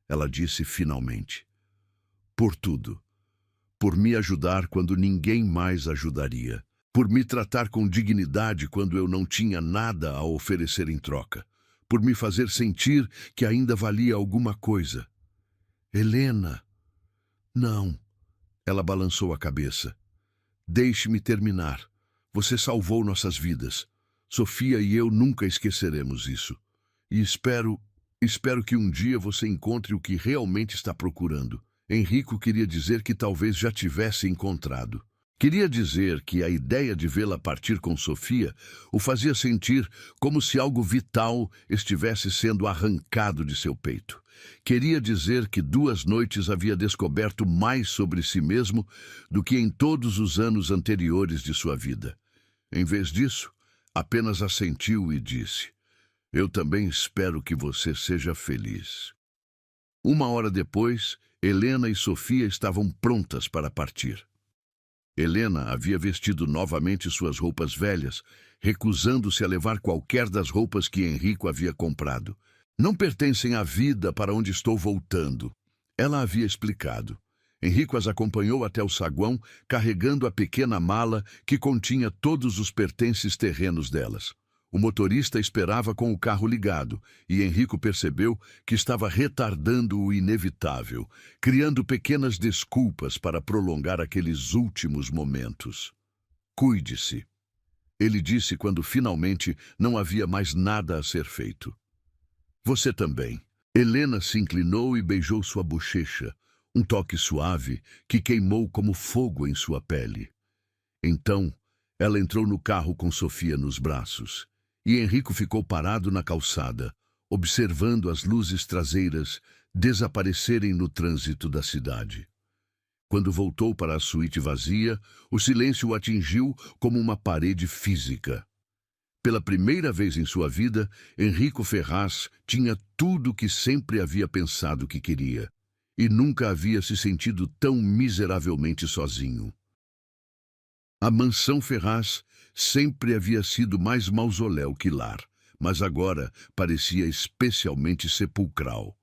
ela disse finalmente. Por tudo. Por me ajudar quando ninguém mais ajudaria. Por me tratar com dignidade quando eu não tinha nada a oferecer em troca. Por me fazer sentir que ainda valia alguma coisa. Helena! Não. Ela balançou a cabeça. Deixe-me terminar. Você salvou nossas vidas. Sofia e eu nunca esqueceremos isso. E espero que um dia você encontre o que realmente está procurando. Henrico queria dizer que talvez já tivesse encontrado. Queria dizer que a ideia de vê-la partir com Sofia o fazia sentir como se algo vital estivesse sendo arrancado de seu peito. Queria dizer que 2 noites havia descoberto mais sobre si mesmo do que em todos os anos anteriores de sua vida. Em vez disso, apenas assentiu e disse: Eu também espero que você seja feliz. 1 hora depois, Helena e Sofia estavam prontas para partir. Helena havia vestido novamente suas roupas velhas, recusando-se a levar qualquer das roupas que Henrico havia comprado. Não pertencem à vida para onde estou voltando, ela havia explicado. Henrico as acompanhou até o saguão, carregando a pequena mala que continha todos os pertences terrenos delas. O motorista esperava com o carro ligado, e Henrico percebeu que estava retardando o inevitável, criando pequenas desculpas para prolongar aqueles últimos momentos. Cuide-se, ele disse quando finalmente não havia mais nada a ser feito. Você também. Helena se inclinou e beijou sua bochecha, um toque suave que queimou como fogo em sua pele. Então, ela entrou no carro com Sofia nos braços. E Henrico ficou parado na calçada, observando as luzes traseiras desaparecerem no trânsito da cidade. Quando voltou para a suíte vazia, o silêncio o atingiu como uma parede física. Pela primeira vez em sua vida, Henrico Ferraz tinha tudo o que sempre havia pensado que queria, e nunca havia se sentido tão miseravelmente sozinho. A mansão Ferraz sempre havia sido mais mausoléu que lar, mas agora parecia especialmente sepulcral.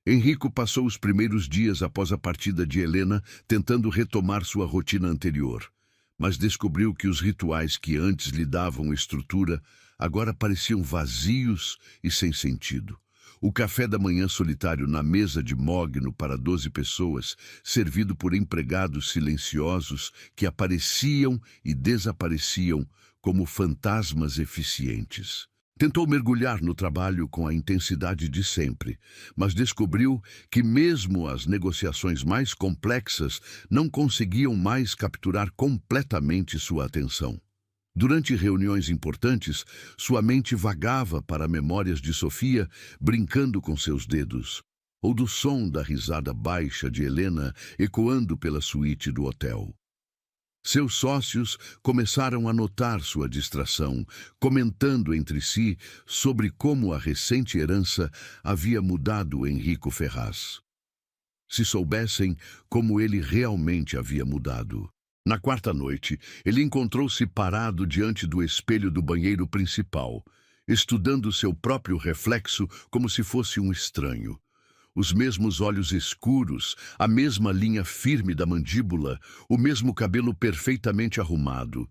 Henrico passou os primeiros dias após a partida de Helena tentando retomar sua rotina anterior, mas descobriu que os rituais que antes lhe davam estrutura agora pareciam vazios e sem sentido. O café da manhã solitário na mesa de mogno para 12 pessoas, servido por empregados silenciosos que apareciam e desapareciam como fantasmas eficientes. Tentou mergulhar no trabalho com a intensidade de sempre, mas descobriu que mesmo as negociações mais complexas não conseguiam mais capturar completamente sua atenção. Durante reuniões importantes, sua mente vagava para memórias de Sofia brincando com seus dedos, ou do som da risada baixa de Helena ecoando pela suíte do hotel. Seus sócios começaram a notar sua distração, comentando entre si sobre como a recente herança havia mudado Henrico Ferraz. Se soubessem como ele realmente havia mudado. Na quarta noite, ele encontrou-se parado diante do espelho do banheiro principal, estudando seu próprio reflexo como se fosse um estranho. Os mesmos olhos escuros, a mesma linha firme da mandíbula, o mesmo cabelo perfeitamente arrumado.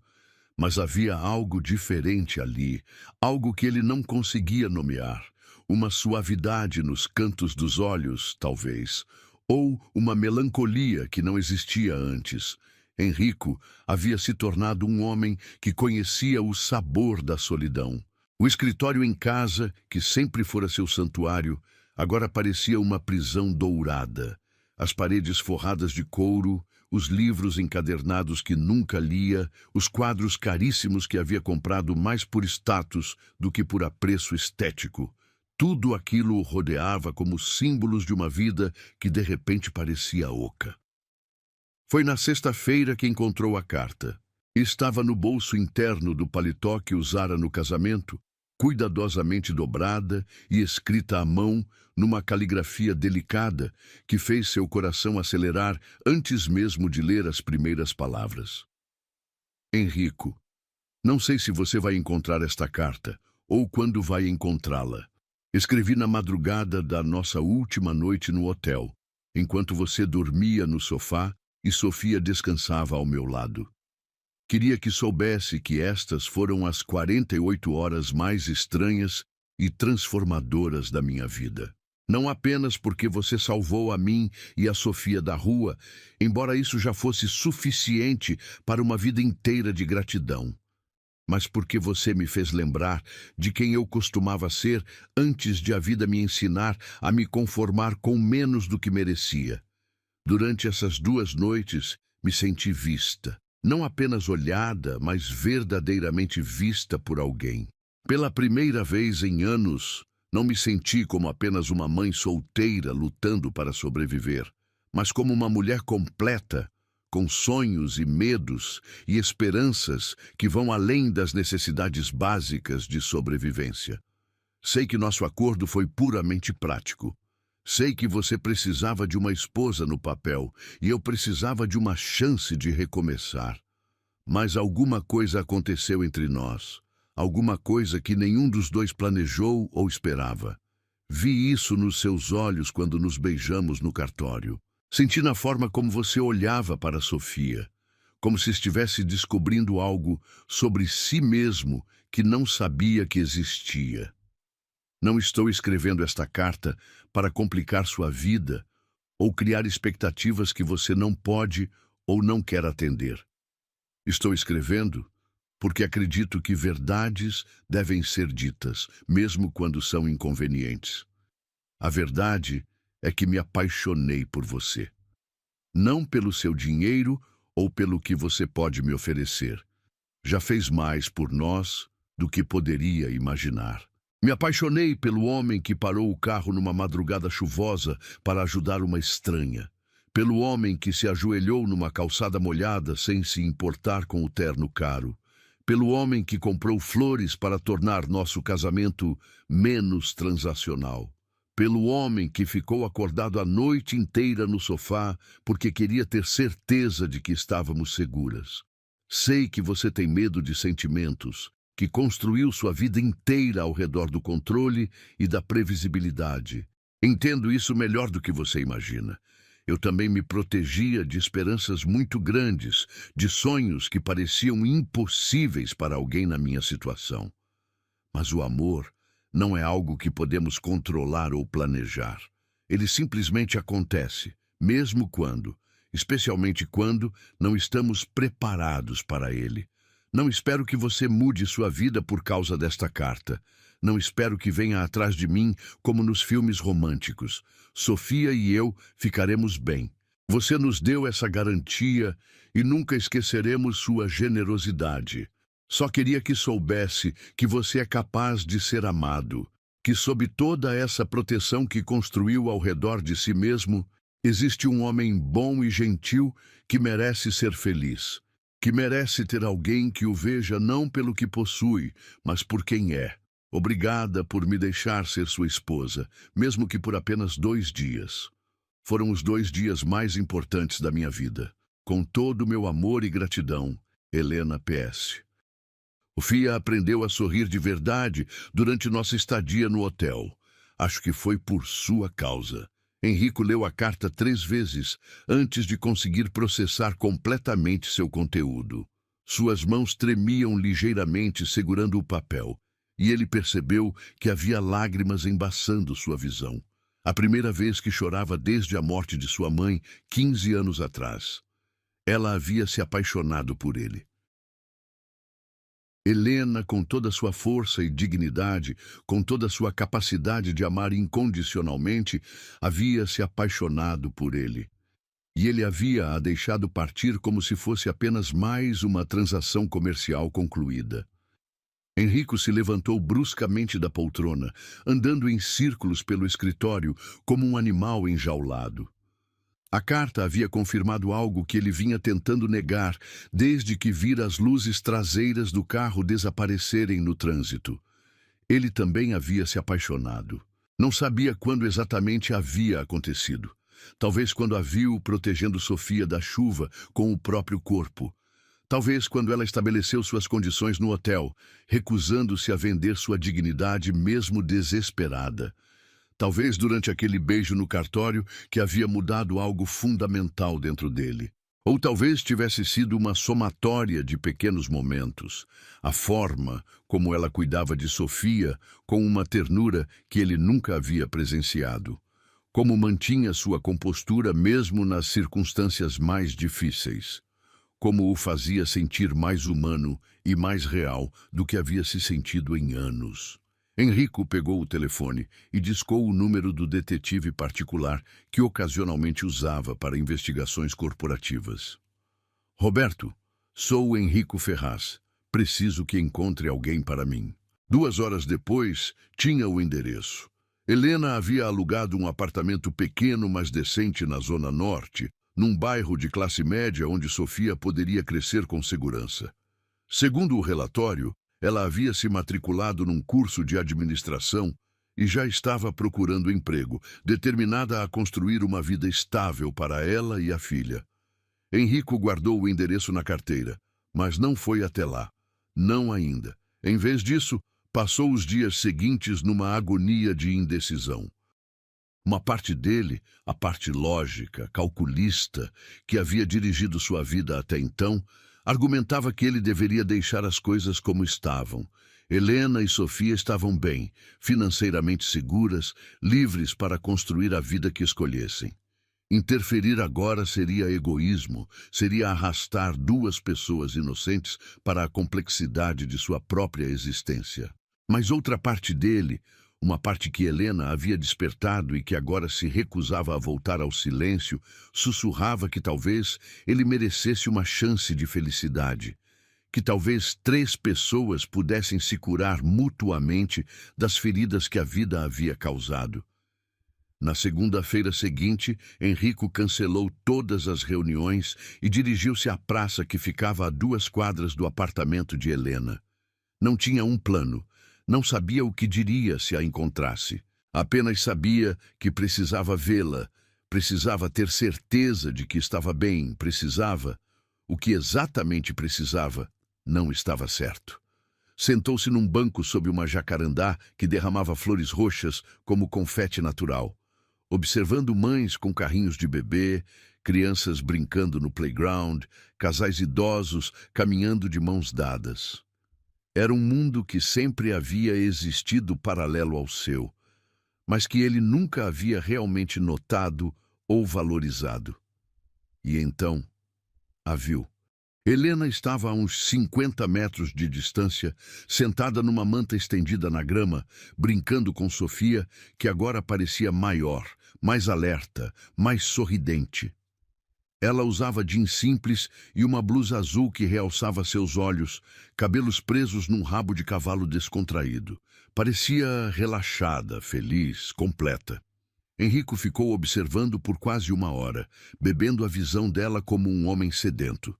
Mas havia algo diferente ali, algo que ele não conseguia nomear. Uma suavidade nos cantos dos olhos, talvez, ou uma melancolia que não existia antes. Henrico havia se tornado um homem que conhecia o sabor da solidão. O escritório em casa, que sempre fora seu santuário, agora parecia uma prisão dourada. As paredes forradas de couro, os livros encadernados que nunca lia, os quadros caríssimos que havia comprado mais por status do que por apreço estético. Tudo aquilo o rodeava como símbolos de uma vida que de repente parecia oca. Foi na sexta-feira que encontrou a carta. Estava no bolso interno do paletó que usara no casamento, cuidadosamente dobrada e escrita à mão numa caligrafia delicada que fez seu coração acelerar antes mesmo de ler as primeiras palavras. Henrico, não sei se você vai encontrar esta carta ou quando vai encontrá-la. Escrevi na madrugada da nossa última noite no hotel, enquanto você dormia no sofá e Sofia descansava ao meu lado. Queria que soubesse que estas foram as 48 horas mais estranhas e transformadoras da minha vida. Não apenas porque você salvou a mim e a Sofia da rua, embora isso já fosse suficiente para uma vida inteira de gratidão, mas porque você me fez lembrar de quem eu costumava ser antes de a vida me ensinar a me conformar com menos do que merecia. Durante essas 2 noites, me senti vista. Não apenas olhada, mas verdadeiramente vista por alguém. Pela primeira vez em anos, não me senti como apenas uma mãe solteira lutando para sobreviver, mas como uma mulher completa, com sonhos e medos e esperanças que vão além das necessidades básicas de sobrevivência. Sei que nosso acordo foi puramente prático. Sei que você precisava de uma esposa no papel e eu precisava de uma chance de recomeçar. Mas alguma coisa aconteceu entre nós. Alguma coisa que nenhum dos dois planejou ou esperava. Vi isso nos seus olhos quando nos beijamos no cartório. Senti na forma como você olhava para Sofia, como se estivesse descobrindo algo sobre si mesmo que não sabia que existia. Não estou escrevendo esta carta para complicar sua vida ou criar expectativas que você não pode ou não quer atender. Estou escrevendo porque acredito que verdades devem ser ditas, mesmo quando são inconvenientes. A verdade é que me apaixonei por você. Não pelo seu dinheiro ou pelo que você pode me oferecer. Já fez mais por nós do que poderia imaginar. Me apaixonei pelo homem que parou o carro numa madrugada chuvosa para ajudar uma estranha. Pelo homem que se ajoelhou numa calçada molhada sem se importar com o terno caro. Pelo homem que comprou flores para tornar nosso casamento menos transacional. Pelo homem que ficou acordado a noite inteira no sofá porque queria ter certeza de que estávamos seguras. Sei que você tem medo de sentimentos, que construiu sua vida inteira ao redor do controle e da previsibilidade. Entendo isso melhor do que você imagina. Eu também me protegia de esperanças muito grandes, de sonhos que pareciam impossíveis para alguém na minha situação. Mas o amor não é algo que podemos controlar ou planejar. Ele simplesmente acontece, mesmo especialmente quando não estamos preparados para ele. Não espero que você mude sua vida por causa desta carta. Não espero que venha atrás de mim como nos filmes românticos. Sofia e eu ficaremos bem. Você nos deu essa garantia e nunca esqueceremos sua generosidade. Só queria que soubesse que você é capaz de ser amado, que sob toda essa proteção que construiu ao redor de si mesmo, existe um homem bom e gentil que merece ser feliz, que merece ter alguém que o veja não pelo que possui, mas por quem é. Obrigada por me deixar ser sua esposa, mesmo que por apenas 2 dias. Foram os 2 dias mais importantes da minha vida. Com todo o meu amor e gratidão, Helena PS. O Fia aprendeu a sorrir de verdade durante nossa estadia no hotel. Acho que foi por sua causa. Henrico leu a carta 3 vezes antes de conseguir processar completamente seu conteúdo. Suas mãos tremiam ligeiramente segurando o papel, e ele percebeu que havia lágrimas embaçando sua visão. A primeira vez que chorava desde a morte de sua mãe, 15 anos atrás. Ela havia se apaixonado por ele. Helena, com toda sua força e dignidade, com toda sua capacidade de amar incondicionalmente, havia se apaixonado por ele. E ele havia a deixado partir como se fosse apenas mais uma transação comercial concluída. Henrico se levantou bruscamente da poltrona, andando em círculos pelo escritório como um animal enjaulado. A carta havia confirmado algo que ele vinha tentando negar desde que vira as luzes traseiras do carro desaparecerem no trânsito. Ele também havia se apaixonado. Não sabia quando exatamente havia acontecido. Talvez quando a viu protegendo Sofia da chuva com o próprio corpo. Talvez quando ela estabeleceu suas condições no hotel, recusando-se a vender sua dignidade mesmo desesperada. Talvez durante aquele beijo no cartório que havia mudado algo fundamental dentro dele. Ou talvez tivesse sido uma somatória de pequenos momentos. A forma como ela cuidava de Sofia com uma ternura que ele nunca havia presenciado. Como mantinha sua compostura mesmo nas circunstâncias mais difíceis. Como o fazia sentir mais humano e mais real do que havia se sentido em anos. Henrico pegou o telefone e discou o número do detetive particular que ocasionalmente usava para investigações corporativas. Roberto, sou Henrico Ferraz. Preciso que encontre alguém para mim. 2 horas depois, tinha o endereço. Helena havia alugado um apartamento pequeno, mas decente na Zona Norte, num bairro de classe média onde Sofia poderia crescer com segurança. Segundo o relatório, ela havia se matriculado num curso de administração e já estava procurando emprego, determinada a construir uma vida estável para ela e a filha. Henrico guardou o endereço na carteira, mas não foi até lá. Não ainda. Em vez disso, passou os dias seguintes numa agonia de indecisão. Uma parte dele, a parte lógica, calculista, que havia dirigido sua vida até então, argumentava que ele deveria deixar as coisas como estavam. Helena e Sofia estavam bem, financeiramente seguras, livres para construir a vida que escolhessem. Interferir agora seria egoísmo, seria arrastar duas pessoas inocentes para a complexidade de sua própria existência. Mas outra parte dele, uma parte que Helena havia despertado e que agora se recusava a voltar ao silêncio, sussurrava que talvez ele merecesse uma chance de felicidade, que talvez 3 pessoas pudessem se curar mutuamente das feridas que a vida havia causado. Na segunda-feira seguinte, Henrico cancelou todas as reuniões e dirigiu-se à praça que ficava a 2 quadras do apartamento de Helena. Não tinha um plano. Não sabia o que diria se a encontrasse. Apenas sabia que precisava vê-la, precisava ter certeza de que estava bem, precisava. O que exatamente precisava não estava certo. Sentou-se num banco sob uma jacarandá que derramava flores roxas como confete natural, observando mães com carrinhos de bebê, crianças brincando no playground, casais idosos caminhando de mãos dadas. Era um mundo que sempre havia existido paralelo ao seu, mas que ele nunca havia realmente notado ou valorizado. E então, a viu. Helena estava a uns 50 metros de distância, sentada numa manta estendida na grama, brincando com Sofia, que agora parecia maior, mais alerta, mais sorridente. Ela usava jeans simples e uma blusa azul que realçava seus olhos, cabelos presos num rabo de cavalo descontraído. Parecia relaxada, feliz, completa. Henrico ficou observando por quase 1 hora, bebendo a visão dela como um homem sedento.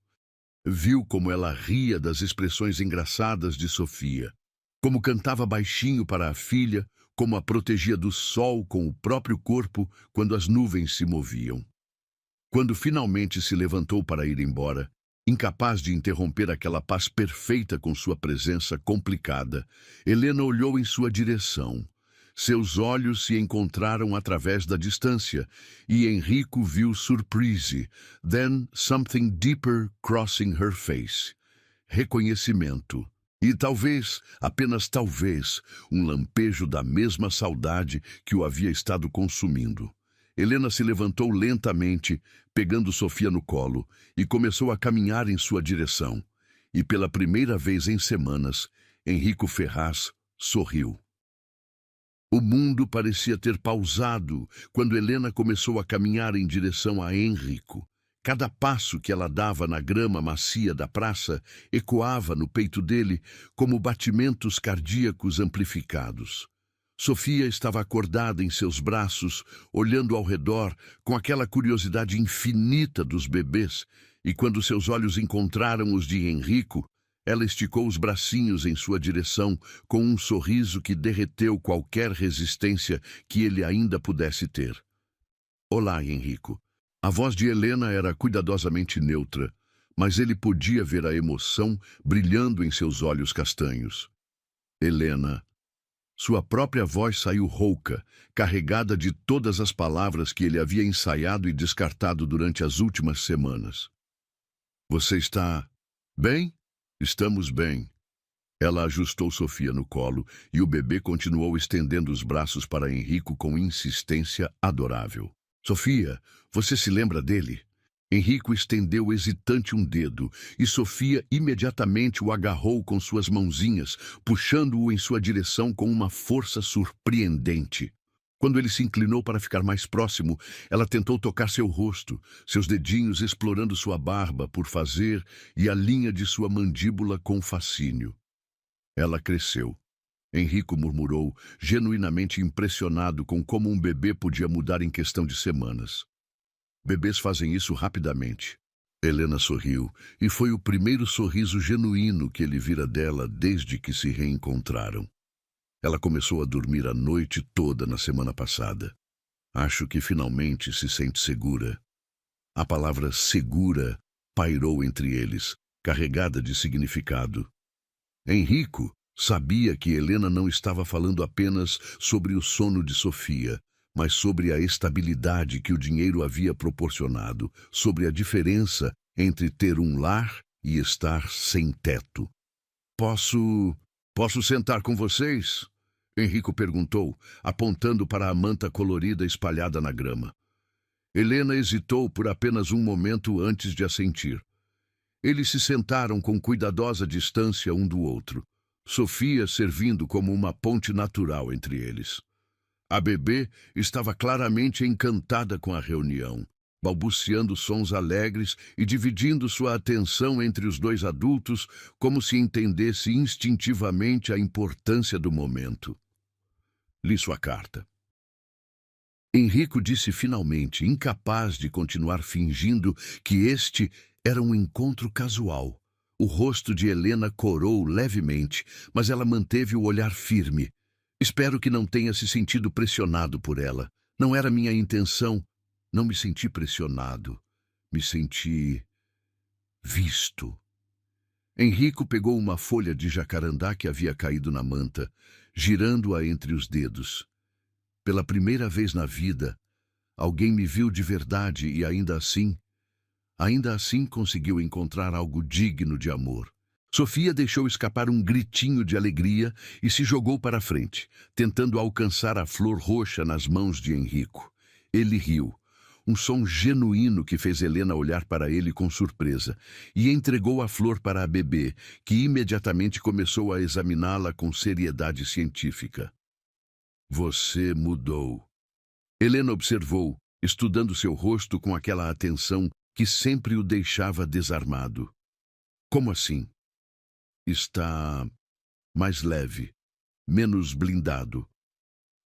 Viu como ela ria das expressões engraçadas de Sofia, como cantava baixinho para a filha, como a protegia do sol com o próprio corpo quando as nuvens se moviam. Quando finalmente se levantou para ir embora, incapaz de interromper aquela paz perfeita com sua presença complicada, Helena olhou em sua direção. Seus olhos se encontraram através da distância, e Henrico viu surprise, then something deeper crossing her face. Reconhecimento. E talvez, apenas talvez, um lampejo da mesma saudade que o havia estado consumindo. Helena se levantou lentamente, pegando Sofia no colo, e começou a caminhar em sua direção. E pela primeira vez em semanas, Henrico Ferraz sorriu. O mundo parecia ter pausado quando Helena começou a caminhar em direção a Henrico. Cada passo que ela dava na grama macia da praça ecoava no peito dele como batimentos cardíacos amplificados. Sofia estava acordada em seus braços, olhando ao redor com aquela curiosidade infinita dos bebês, e quando seus olhos encontraram os de Henrico, ela esticou os bracinhos em sua direção com um sorriso que derreteu qualquer resistência que ele ainda pudesse ter. Olá, Henrico. A voz de Helena era cuidadosamente neutra, mas ele podia ver a emoção brilhando em seus olhos castanhos. Helena. Sua própria voz saiu rouca, carregada de todas as palavras que ele havia ensaiado e descartado durante as últimas semanas. Você está bem? Estamos bem. Ela ajustou Sofia no colo e o bebê continuou estendendo os braços para Henrico com insistência adorável. Sofia, você se lembra dele? Henrico estendeu hesitante um dedo, e Sofia imediatamente o agarrou com suas mãozinhas, puxando-o em sua direção com uma força surpreendente. Quando ele se inclinou para ficar mais próximo, ela tentou tocar seu rosto, seus dedinhos explorando sua barba por fazer e a linha de sua mandíbula com fascínio. Ela cresceu. Henrico murmurou, genuinamente impressionado com como um bebê podia mudar em questão de semanas. Bebês fazem isso rapidamente. Helena sorriu, e foi o primeiro sorriso genuíno que ele vira dela desde que se reencontraram. Ela começou a dormir a noite toda na semana passada. Acho que finalmente se sente segura. A palavra segura pairou entre eles, carregada de significado. Enrico sabia que Helena não estava falando apenas sobre o sono de Sofia, mas sobre a estabilidade que o dinheiro havia proporcionado, sobre a diferença entre ter um lar e estar sem teto. Posso sentar com vocês? Enrico perguntou, apontando para a manta colorida espalhada na grama. Helena hesitou por apenas um momento antes de assentir. Eles se sentaram com cuidadosa distância um do outro, Sofia servindo como uma ponte natural entre eles. A bebê estava claramente encantada com a reunião, balbuciando sons alegres e dividindo sua atenção entre os dois adultos como se entendesse instintivamente a importância do momento. Li sua carta. Enrico disse finalmente, incapaz de continuar fingindo que este era um encontro casual. O rosto de Helena corou levemente, mas ela manteve o olhar firme. Espero que não tenha se sentido pressionado por ela. Não era minha intenção. Não me senti pressionado. Me senti visto. Enrico pegou uma folha de jacarandá que havia caído na manta, girando-a entre os dedos. Pela primeira vez na vida, alguém me viu de verdade e ainda assim conseguiu encontrar algo digno de amor. Sofia deixou escapar um gritinho de alegria e se jogou para a frente, tentando alcançar a flor roxa nas mãos de Enrico. Ele riu, um som genuíno que fez Helena olhar para ele com surpresa, e entregou a flor para a bebê, que imediatamente começou a examiná-la com seriedade científica. Você mudou. Helena observou, estudando seu rosto com aquela atenção que sempre o deixava desarmado. Como assim? Está mais leve, menos blindado.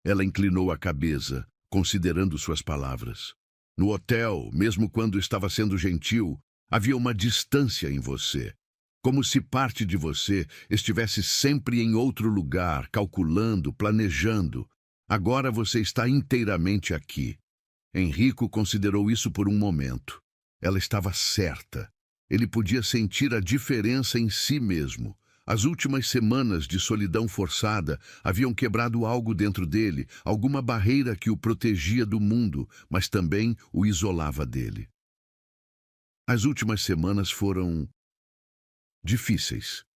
Ela inclinou a cabeça, considerando suas palavras. No hotel, mesmo quando estava sendo gentil, havia uma distância em você. Como se parte de você estivesse sempre em outro lugar, calculando, planejando. Agora você está inteiramente aqui. Enrico considerou isso por um momento. Ela estava certa. Ele podia sentir a diferença em si mesmo. As últimas semanas de solidão forçada haviam quebrado algo dentro dele, alguma barreira que o protegia do mundo, mas também o isolava dele. As últimas semanas foram difíceis,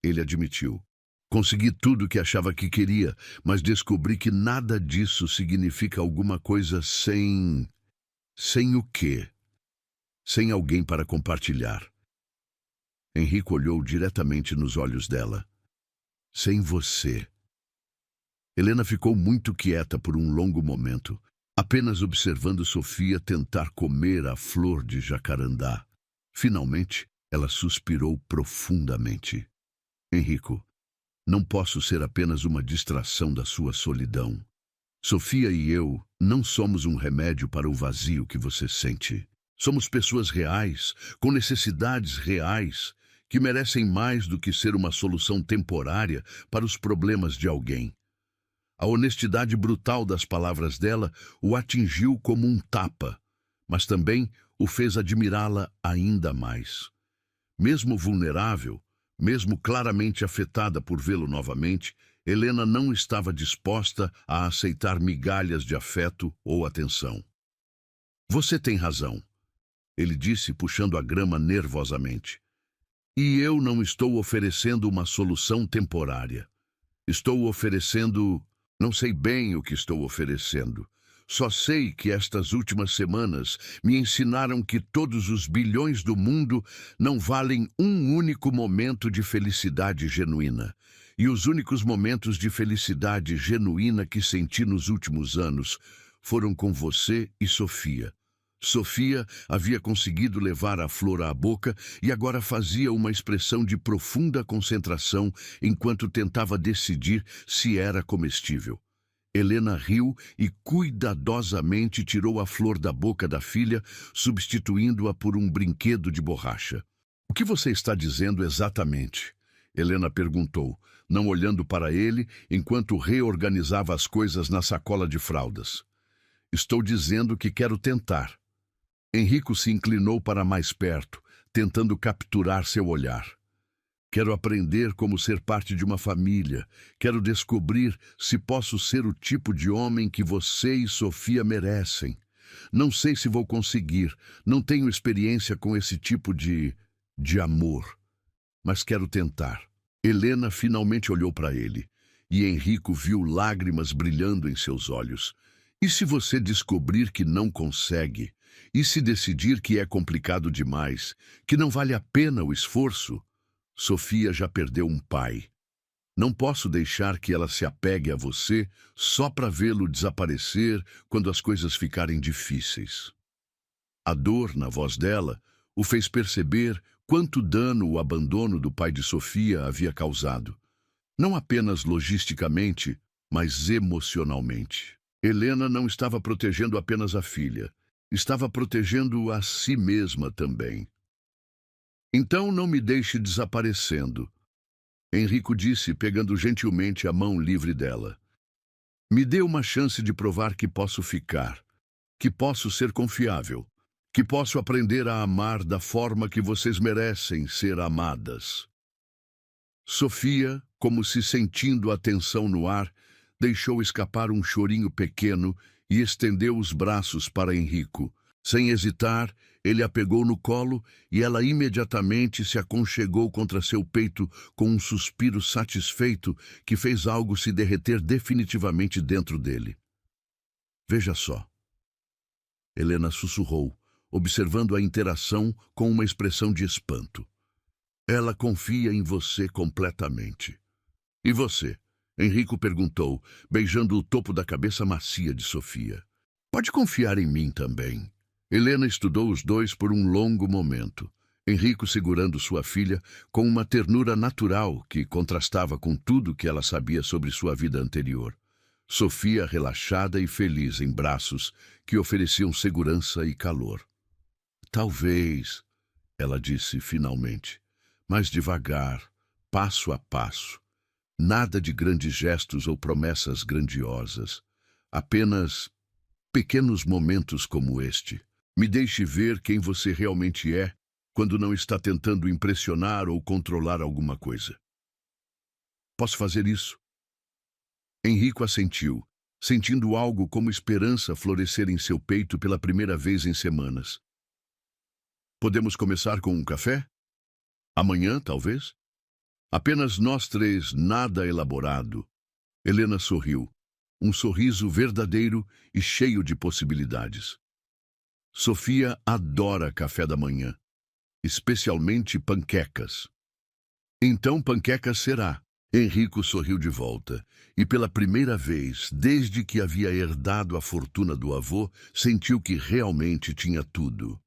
ele admitiu. Consegui tudo o que achava que queria, mas descobri que nada disso significa alguma coisa sem o quê? Sem alguém para compartilhar. Enrico olhou diretamente nos olhos dela. Sem você. Helena ficou muito quieta por um longo momento, apenas observando Sofia tentar comer a flor de jacarandá. Finalmente, ela suspirou profundamente. Enrico, não posso ser apenas uma distração da sua solidão. Sofia e eu não somos um remédio para o vazio que você sente. Somos pessoas reais, com necessidades reais, que merecem mais do que ser uma solução temporária para os problemas de alguém. A honestidade brutal das palavras dela o atingiu como um tapa, mas também o fez admirá-la ainda mais. Mesmo vulnerável, mesmo claramente afetada por vê-lo novamente, Helena não estava disposta a aceitar migalhas de afeto ou atenção. Você tem razão, ele disse, puxando a grama nervosamente. E eu não estou oferecendo uma solução temporária. Estou oferecendo... Não sei bem o que estou oferecendo. Só sei que estas últimas semanas me ensinaram que todos os bilhões do mundo não valem um único momento de felicidade genuína. E os únicos momentos de felicidade genuína que senti nos últimos anos foram com você e Sofia. Sofia havia conseguido levar a flor à boca e agora fazia uma expressão de profunda concentração enquanto tentava decidir se era comestível. Helena riu e cuidadosamente tirou a flor da boca da filha, substituindo-a por um brinquedo de borracha. O que você está dizendo exatamente? Helena perguntou, não olhando para ele enquanto reorganizava as coisas na sacola de fraldas. Estou dizendo que quero tentar. Henrico se inclinou para mais perto, tentando capturar seu olhar. Quero aprender como ser parte de uma família. Quero descobrir se posso ser o tipo de homem que você e Sofia merecem. Não sei se vou conseguir. Não tenho experiência com esse tipo de amor. Mas quero tentar. Helena finalmente olhou para ele. E Henrico viu lágrimas brilhando em seus olhos. E se você descobrir que não consegue? E se decidir que é complicado demais? Que não vale a pena o esforço? Sofia já perdeu um pai. Não posso deixar que ela se apegue a você só para vê-lo desaparecer quando as coisas ficarem difíceis. A dor na voz dela o fez perceber quanto dano o abandono do pai de Sofia havia causado. Não apenas logisticamente, mas emocionalmente. Helena não estava protegendo apenas a filha. Estava protegendo a si mesma também. Então não me deixe desaparecendo, Henrico disse, pegando gentilmente a mão livre dela. Me dê uma chance de provar que posso ficar, que posso ser confiável, que posso aprender a amar da forma que vocês merecem ser amadas. Sofia, como se sentindo a tensão no ar, deixou escapar um chorinho pequeno e estendeu os braços para Henrico. Sem hesitar, ele a pegou no colo e ela imediatamente se aconchegou contra seu peito com um suspiro satisfeito que fez algo se derreter definitivamente dentro dele. Veja só. Helena sussurrou, observando a interação com uma expressão de espanto. Ela confia em você completamente. E você? Henrico perguntou, beijando o topo da cabeça macia de Sofia. Pode confiar em mim também. Helena estudou os dois por um longo momento, Henrico segurando sua filha com uma ternura natural que contrastava com tudo que ela sabia sobre sua vida anterior. Sofia relaxada e feliz em braços que ofereciam segurança e calor. Talvez, ela disse finalmente, mas devagar, passo a passo. Nada de grandes gestos ou promessas grandiosas. Apenas pequenos momentos como este. Me deixe ver quem você realmente é quando não está tentando impressionar ou controlar alguma coisa. Posso fazer isso? Henrico assentiu, sentindo algo como esperança florescer em seu peito pela primeira vez em semanas. Podemos começar com um café? Amanhã, talvez? Apenas nós três, nada elaborado. Helena sorriu, um sorriso verdadeiro e cheio de possibilidades. Sofia adora café da manhã, especialmente panquecas. Então panquecas será. Henrico sorriu de volta, e pela primeira vez, desde que havia herdado a fortuna do avô, sentiu que realmente tinha tudo.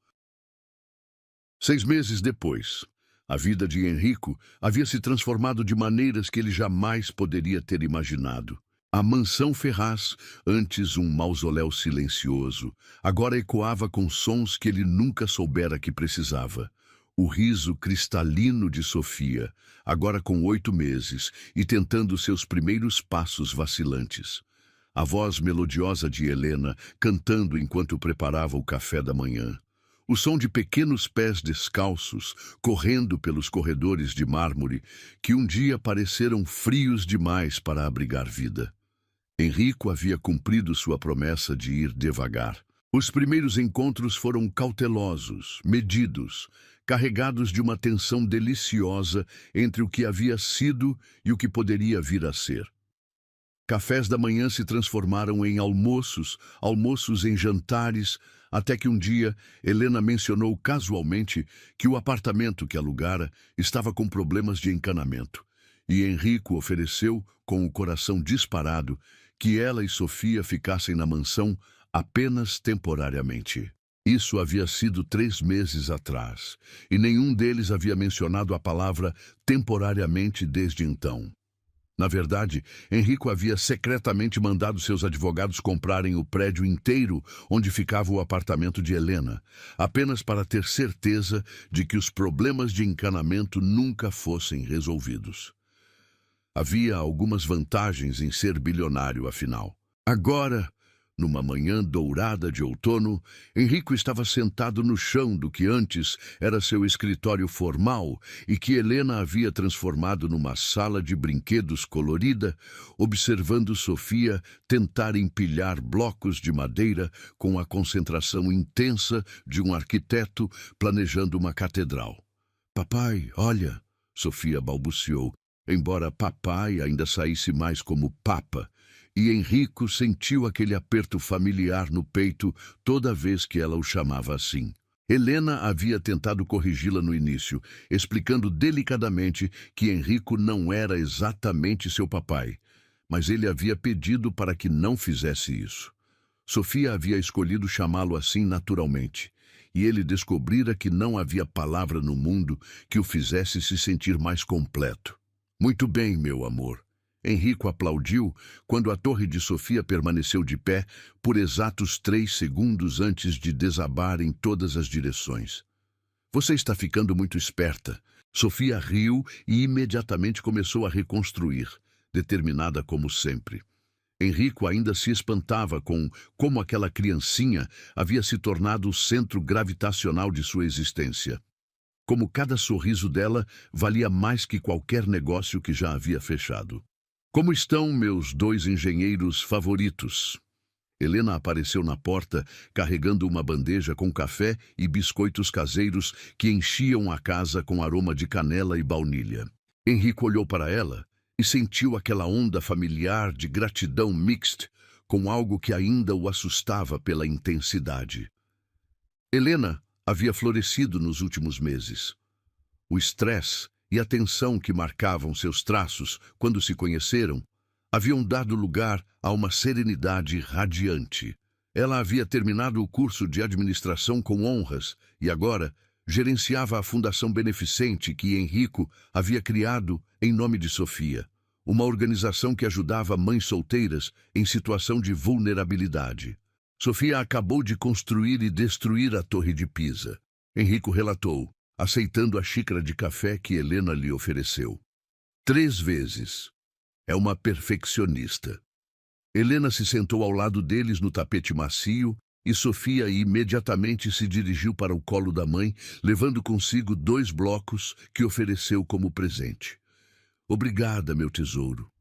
6 meses depois, a vida de Henrico havia se transformado de maneiras que ele jamais poderia ter imaginado. A mansão Ferraz, antes um mausoléu silencioso, agora ecoava com sons que ele nunca soubera que precisava. O riso cristalino de Sofia, agora com 8 meses e tentando seus primeiros passos vacilantes. A voz melodiosa de Helena, cantando enquanto preparava o café da manhã. O som de pequenos pés descalços, correndo pelos corredores de mármore, que um dia pareceram frios demais para abrigar vida. Henrico havia cumprido sua promessa de ir devagar. Os primeiros encontros foram cautelosos, medidos, carregados de uma tensão deliciosa entre o que havia sido e o que poderia vir a ser. Cafés da manhã se transformaram em almoços, almoços em jantares, até que um dia Helena mencionou casualmente que o apartamento que alugara estava com problemas de encanamento, e Henrico ofereceu, com o coração disparado, que ela e Sofia ficassem na mansão apenas temporariamente. Isso havia sido 3 meses atrás, e nenhum deles havia mencionado a palavra temporariamente desde então. Na verdade, Henrico havia secretamente mandado seus advogados comprarem o prédio inteiro onde ficava o apartamento de Helena, apenas para ter certeza de que os problemas de encanamento nunca fossem resolvidos. Havia algumas vantagens em ser bilionário, afinal. Agora, numa manhã dourada de outono, Henrico estava sentado no chão do que antes era seu escritório formal e que Helena havia transformado numa sala de brinquedos colorida, observando Sofia tentar empilhar blocos de madeira com a concentração intensa de um arquiteto planejando uma catedral. "Papai, olha", Sofia balbuciou, embora papai ainda saísse mais como papa, e Henrico sentiu aquele aperto familiar no peito toda vez que ela o chamava assim. Helena havia tentado corrigi-la no início, explicando delicadamente que Henrico não era exatamente seu papai, mas ele havia pedido para que não fizesse isso. Sofia havia escolhido chamá-lo assim naturalmente, e ele descobrira que não havia palavra no mundo que o fizesse se sentir mais completo. "Muito bem, meu amor." Henrico aplaudiu quando a torre de Sofia permaneceu de pé por exatos 3 segundos antes de desabar em todas as direções. "Você está ficando muito esperta." Sofia riu e imediatamente começou a reconstruir, determinada como sempre. Henrico ainda se espantava com como aquela criancinha havia se tornado o centro gravitacional de sua existência. Como cada sorriso dela valia mais que qualquer negócio que já havia fechado. "Como estão meus 2 engenheiros favoritos?" Helena apareceu na porta, carregando uma bandeja com café e biscoitos caseiros que enchiam a casa com aroma de canela e baunilha. Henrico olhou para ela e sentiu aquela onda familiar de gratidão mixta com algo que ainda o assustava pela intensidade. Helena havia florescido nos últimos meses. O estresse e a tensão que marcavam seus traços quando se conheceram haviam dado lugar a uma serenidade radiante. Ela havia terminado o curso de administração com honras e agora gerenciava a fundação beneficente que Henrico havia criado em nome de Sofia, uma organização que ajudava mães solteiras em situação de vulnerabilidade. Sofia acabou de construir e destruir a Torre de Pisa. Henrico relatou, aceitando a xícara de café que Helena lhe ofereceu. 3 vezes. É uma perfeccionista. Helena se sentou ao lado deles no tapete macio e Sofia imediatamente se dirigiu para o colo da mãe, levando consigo 2 blocos que ofereceu como presente. Obrigada, meu tesouro.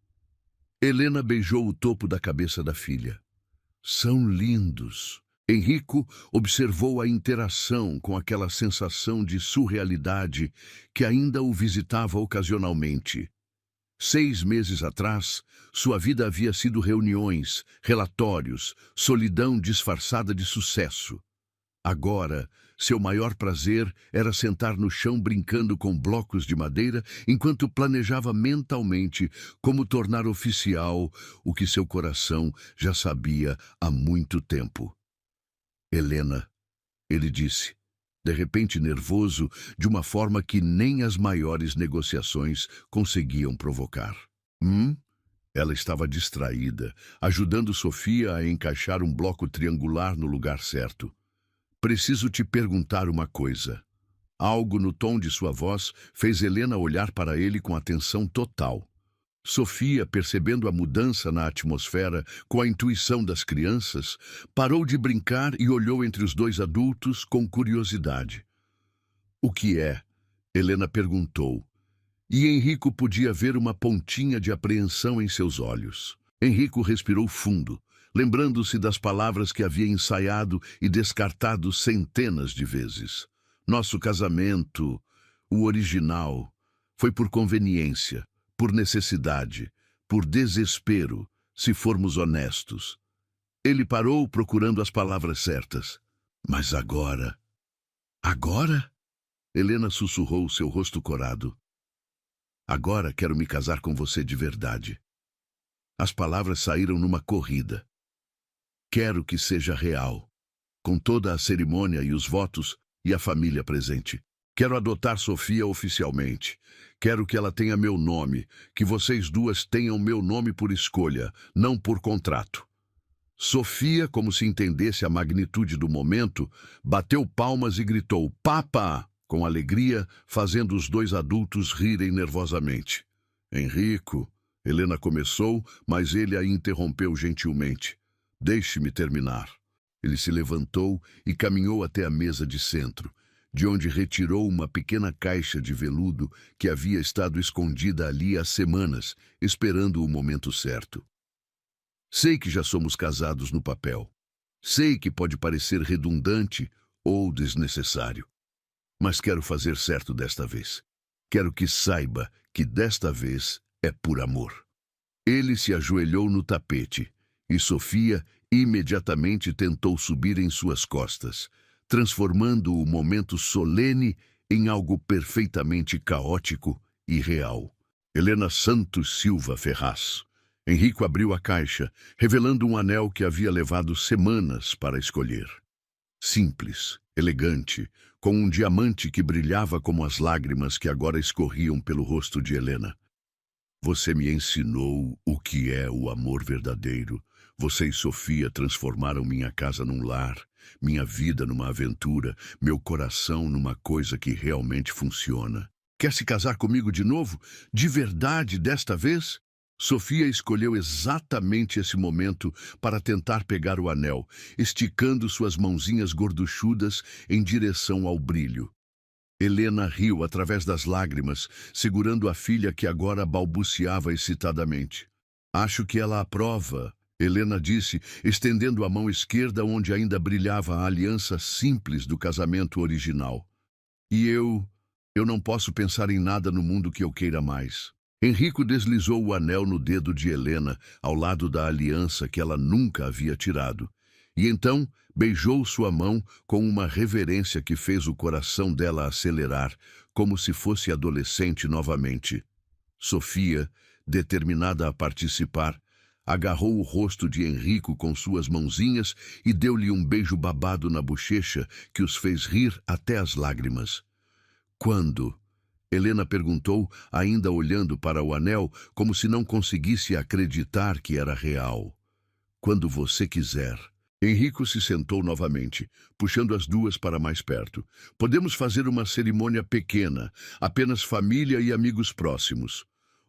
Helena beijou o topo da cabeça da filha. São lindos. Henrico observou a interação com aquela sensação de surrealidade que ainda o visitava ocasionalmente. 6 meses atrás, sua vida havia sido reuniões, relatórios, solidão disfarçada de sucesso. Agora, seu maior prazer era sentar no chão brincando com blocos de madeira enquanto planejava mentalmente como tornar oficial o que seu coração já sabia há muito tempo. Helena, ele disse, de repente nervoso, de uma forma que nem as maiores negociações conseguiam provocar. Ela estava distraída, ajudando Sofia a encaixar um bloco triangular no lugar certo. Preciso te perguntar uma coisa. Algo no tom de sua voz fez Helena olhar para ele com atenção total. Sofia, percebendo a mudança na atmosfera com a intuição das crianças, parou de brincar e olhou entre os 2 adultos com curiosidade. O que é? Helena perguntou. E Henrico podia ver uma pontinha de apreensão em seus olhos. Henrico respirou fundo, lembrando-se das palavras que havia ensaiado e descartado centenas de vezes. Nosso casamento, o original, foi por conveniência, por necessidade, por desespero, se formos honestos. Ele parou procurando as palavras certas. Mas agora... Agora? Helena sussurrou, seu rosto corado. Agora quero me casar com você de verdade. As palavras saíram numa corrida. Quero que seja real, com toda a cerimônia e os votos e a família presente. Quero adotar Sofia oficialmente. Quero que ela tenha meu nome, que vocês duas tenham meu nome por escolha, não por contrato. Sofia, como se entendesse a magnitude do momento, bateu palmas e gritou "Papa!" com alegria, fazendo os dois adultos rirem nervosamente. Enrico, Helena começou, mas ele a interrompeu gentilmente. Deixe-me terminar. Ele se levantou e caminhou até a mesa de centro, de onde retirou uma pequena caixa de veludo que havia estado escondida ali há semanas, esperando o momento certo. Sei que já somos casados no papel. Sei que pode parecer redundante ou desnecessário. Mas quero fazer certo desta vez. Quero que saiba que desta vez é por amor. Ele se ajoelhou no tapete e Sofia imediatamente tentou subir em suas costas, transformando o momento solene em algo perfeitamente caótico e real. Helena Santos Silva Ferraz. Enrico abriu a caixa, revelando um anel que havia levado semanas para escolher. Simples, elegante, com um diamante que brilhava como as lágrimas que agora escorriam pelo rosto de Helena. Você me ensinou o que é o amor verdadeiro. Você e Sofia transformaram minha casa num lar, minha vida numa aventura, meu coração numa coisa que realmente funciona. Quer se casar comigo de novo? De verdade, desta vez? Sofia escolheu exatamente esse momento para tentar pegar o anel, esticando suas mãozinhas gorduchudas em direção ao brilho. Helena riu através das lágrimas, segurando a filha que agora balbuciava excitadamente. Acho que ela aprova, Helena disse, estendendo a mão esquerda onde ainda brilhava a aliança simples do casamento original. E eu não posso pensar em nada no mundo que eu queira mais. Enrico deslizou o anel no dedo de Helena, ao lado da aliança que ela nunca havia tirado. E então beijou sua mão com uma reverência que fez o coração dela acelerar, como se fosse adolescente novamente. Sofia, determinada a participar, agarrou o rosto de Enrico com suas mãozinhas e deu-lhe um beijo babado na bochecha que os fez rir até as lágrimas. Quando? Helena perguntou, ainda olhando para o anel, como se não conseguisse acreditar que era real. Quando você quiser. Enrico se sentou novamente, puxando as duas para mais perto. Podemos fazer uma cerimônia pequena, apenas família e amigos próximos.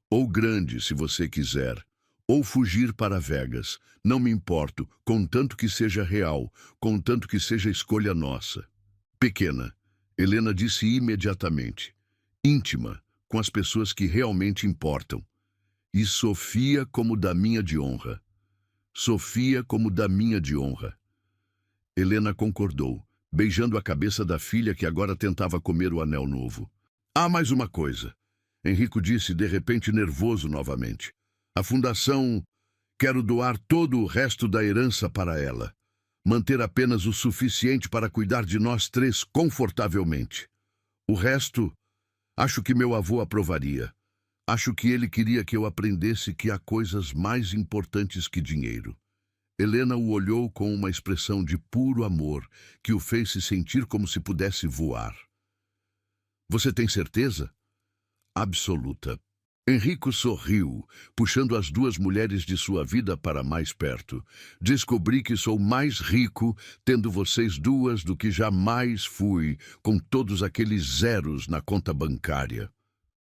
Ou grande, se você quiser. Ou fugir para Vegas. Não me importo, contanto que seja real, contanto que seja escolha nossa. Pequena, Helena disse imediatamente. Íntima, com as pessoas que realmente importam. E Sofia como daminha de honra. Sofia como daminha de honra. Helena concordou, beijando a cabeça da filha que agora tentava comer o anel novo. Há mais uma coisa, Enrico disse de repente nervoso novamente. A fundação... Quero doar todo o resto da herança para ela. Manter apenas o suficiente para cuidar de nós três confortavelmente. O resto... Acho que meu avô aprovaria. Acho que ele queria que eu aprendesse que há coisas mais importantes que dinheiro. Helena o olhou com uma expressão de puro amor que o fez se sentir como se pudesse voar. Você tem certeza? Absoluta. Enrico sorriu, puxando as duas mulheres de sua vida para mais perto. Descobri que sou mais rico tendo vocês duas do que jamais fui, com todos aqueles zeros na conta bancária.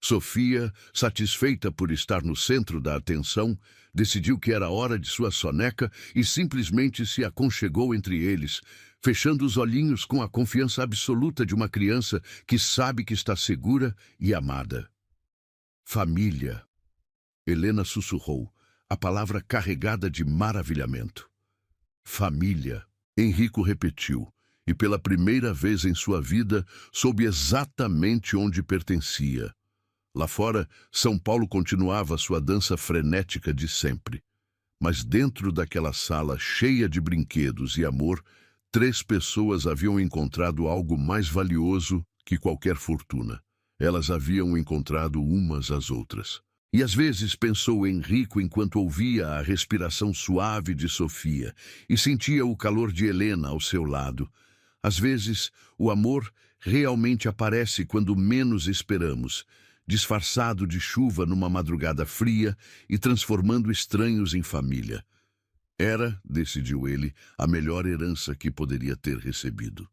Sofia, satisfeita por estar no centro da atenção, decidiu que era hora de sua soneca e simplesmente se aconchegou entre eles, fechando os olhinhos com a confiança absoluta de uma criança que sabe que está segura e amada. Família. Helena sussurrou, a palavra carregada de maravilhamento. Família. Enrico repetiu, e pela primeira vez em sua vida soube exatamente onde pertencia. Lá fora, São Paulo continuava sua dança frenética de sempre. Mas dentro daquela sala cheia de brinquedos e amor, 3 pessoas haviam encontrado algo mais valioso que qualquer fortuna. Elas haviam encontrado umas às outras. E às vezes pensou Enrico enquanto ouvia a respiração suave de Sofia e sentia o calor de Helena ao seu lado. Às vezes, o amor realmente aparece quando menos esperamos, disfarçado de chuva numa madrugada fria e transformando estranhos em família. Era, decidiu ele, a melhor herança que poderia ter recebido.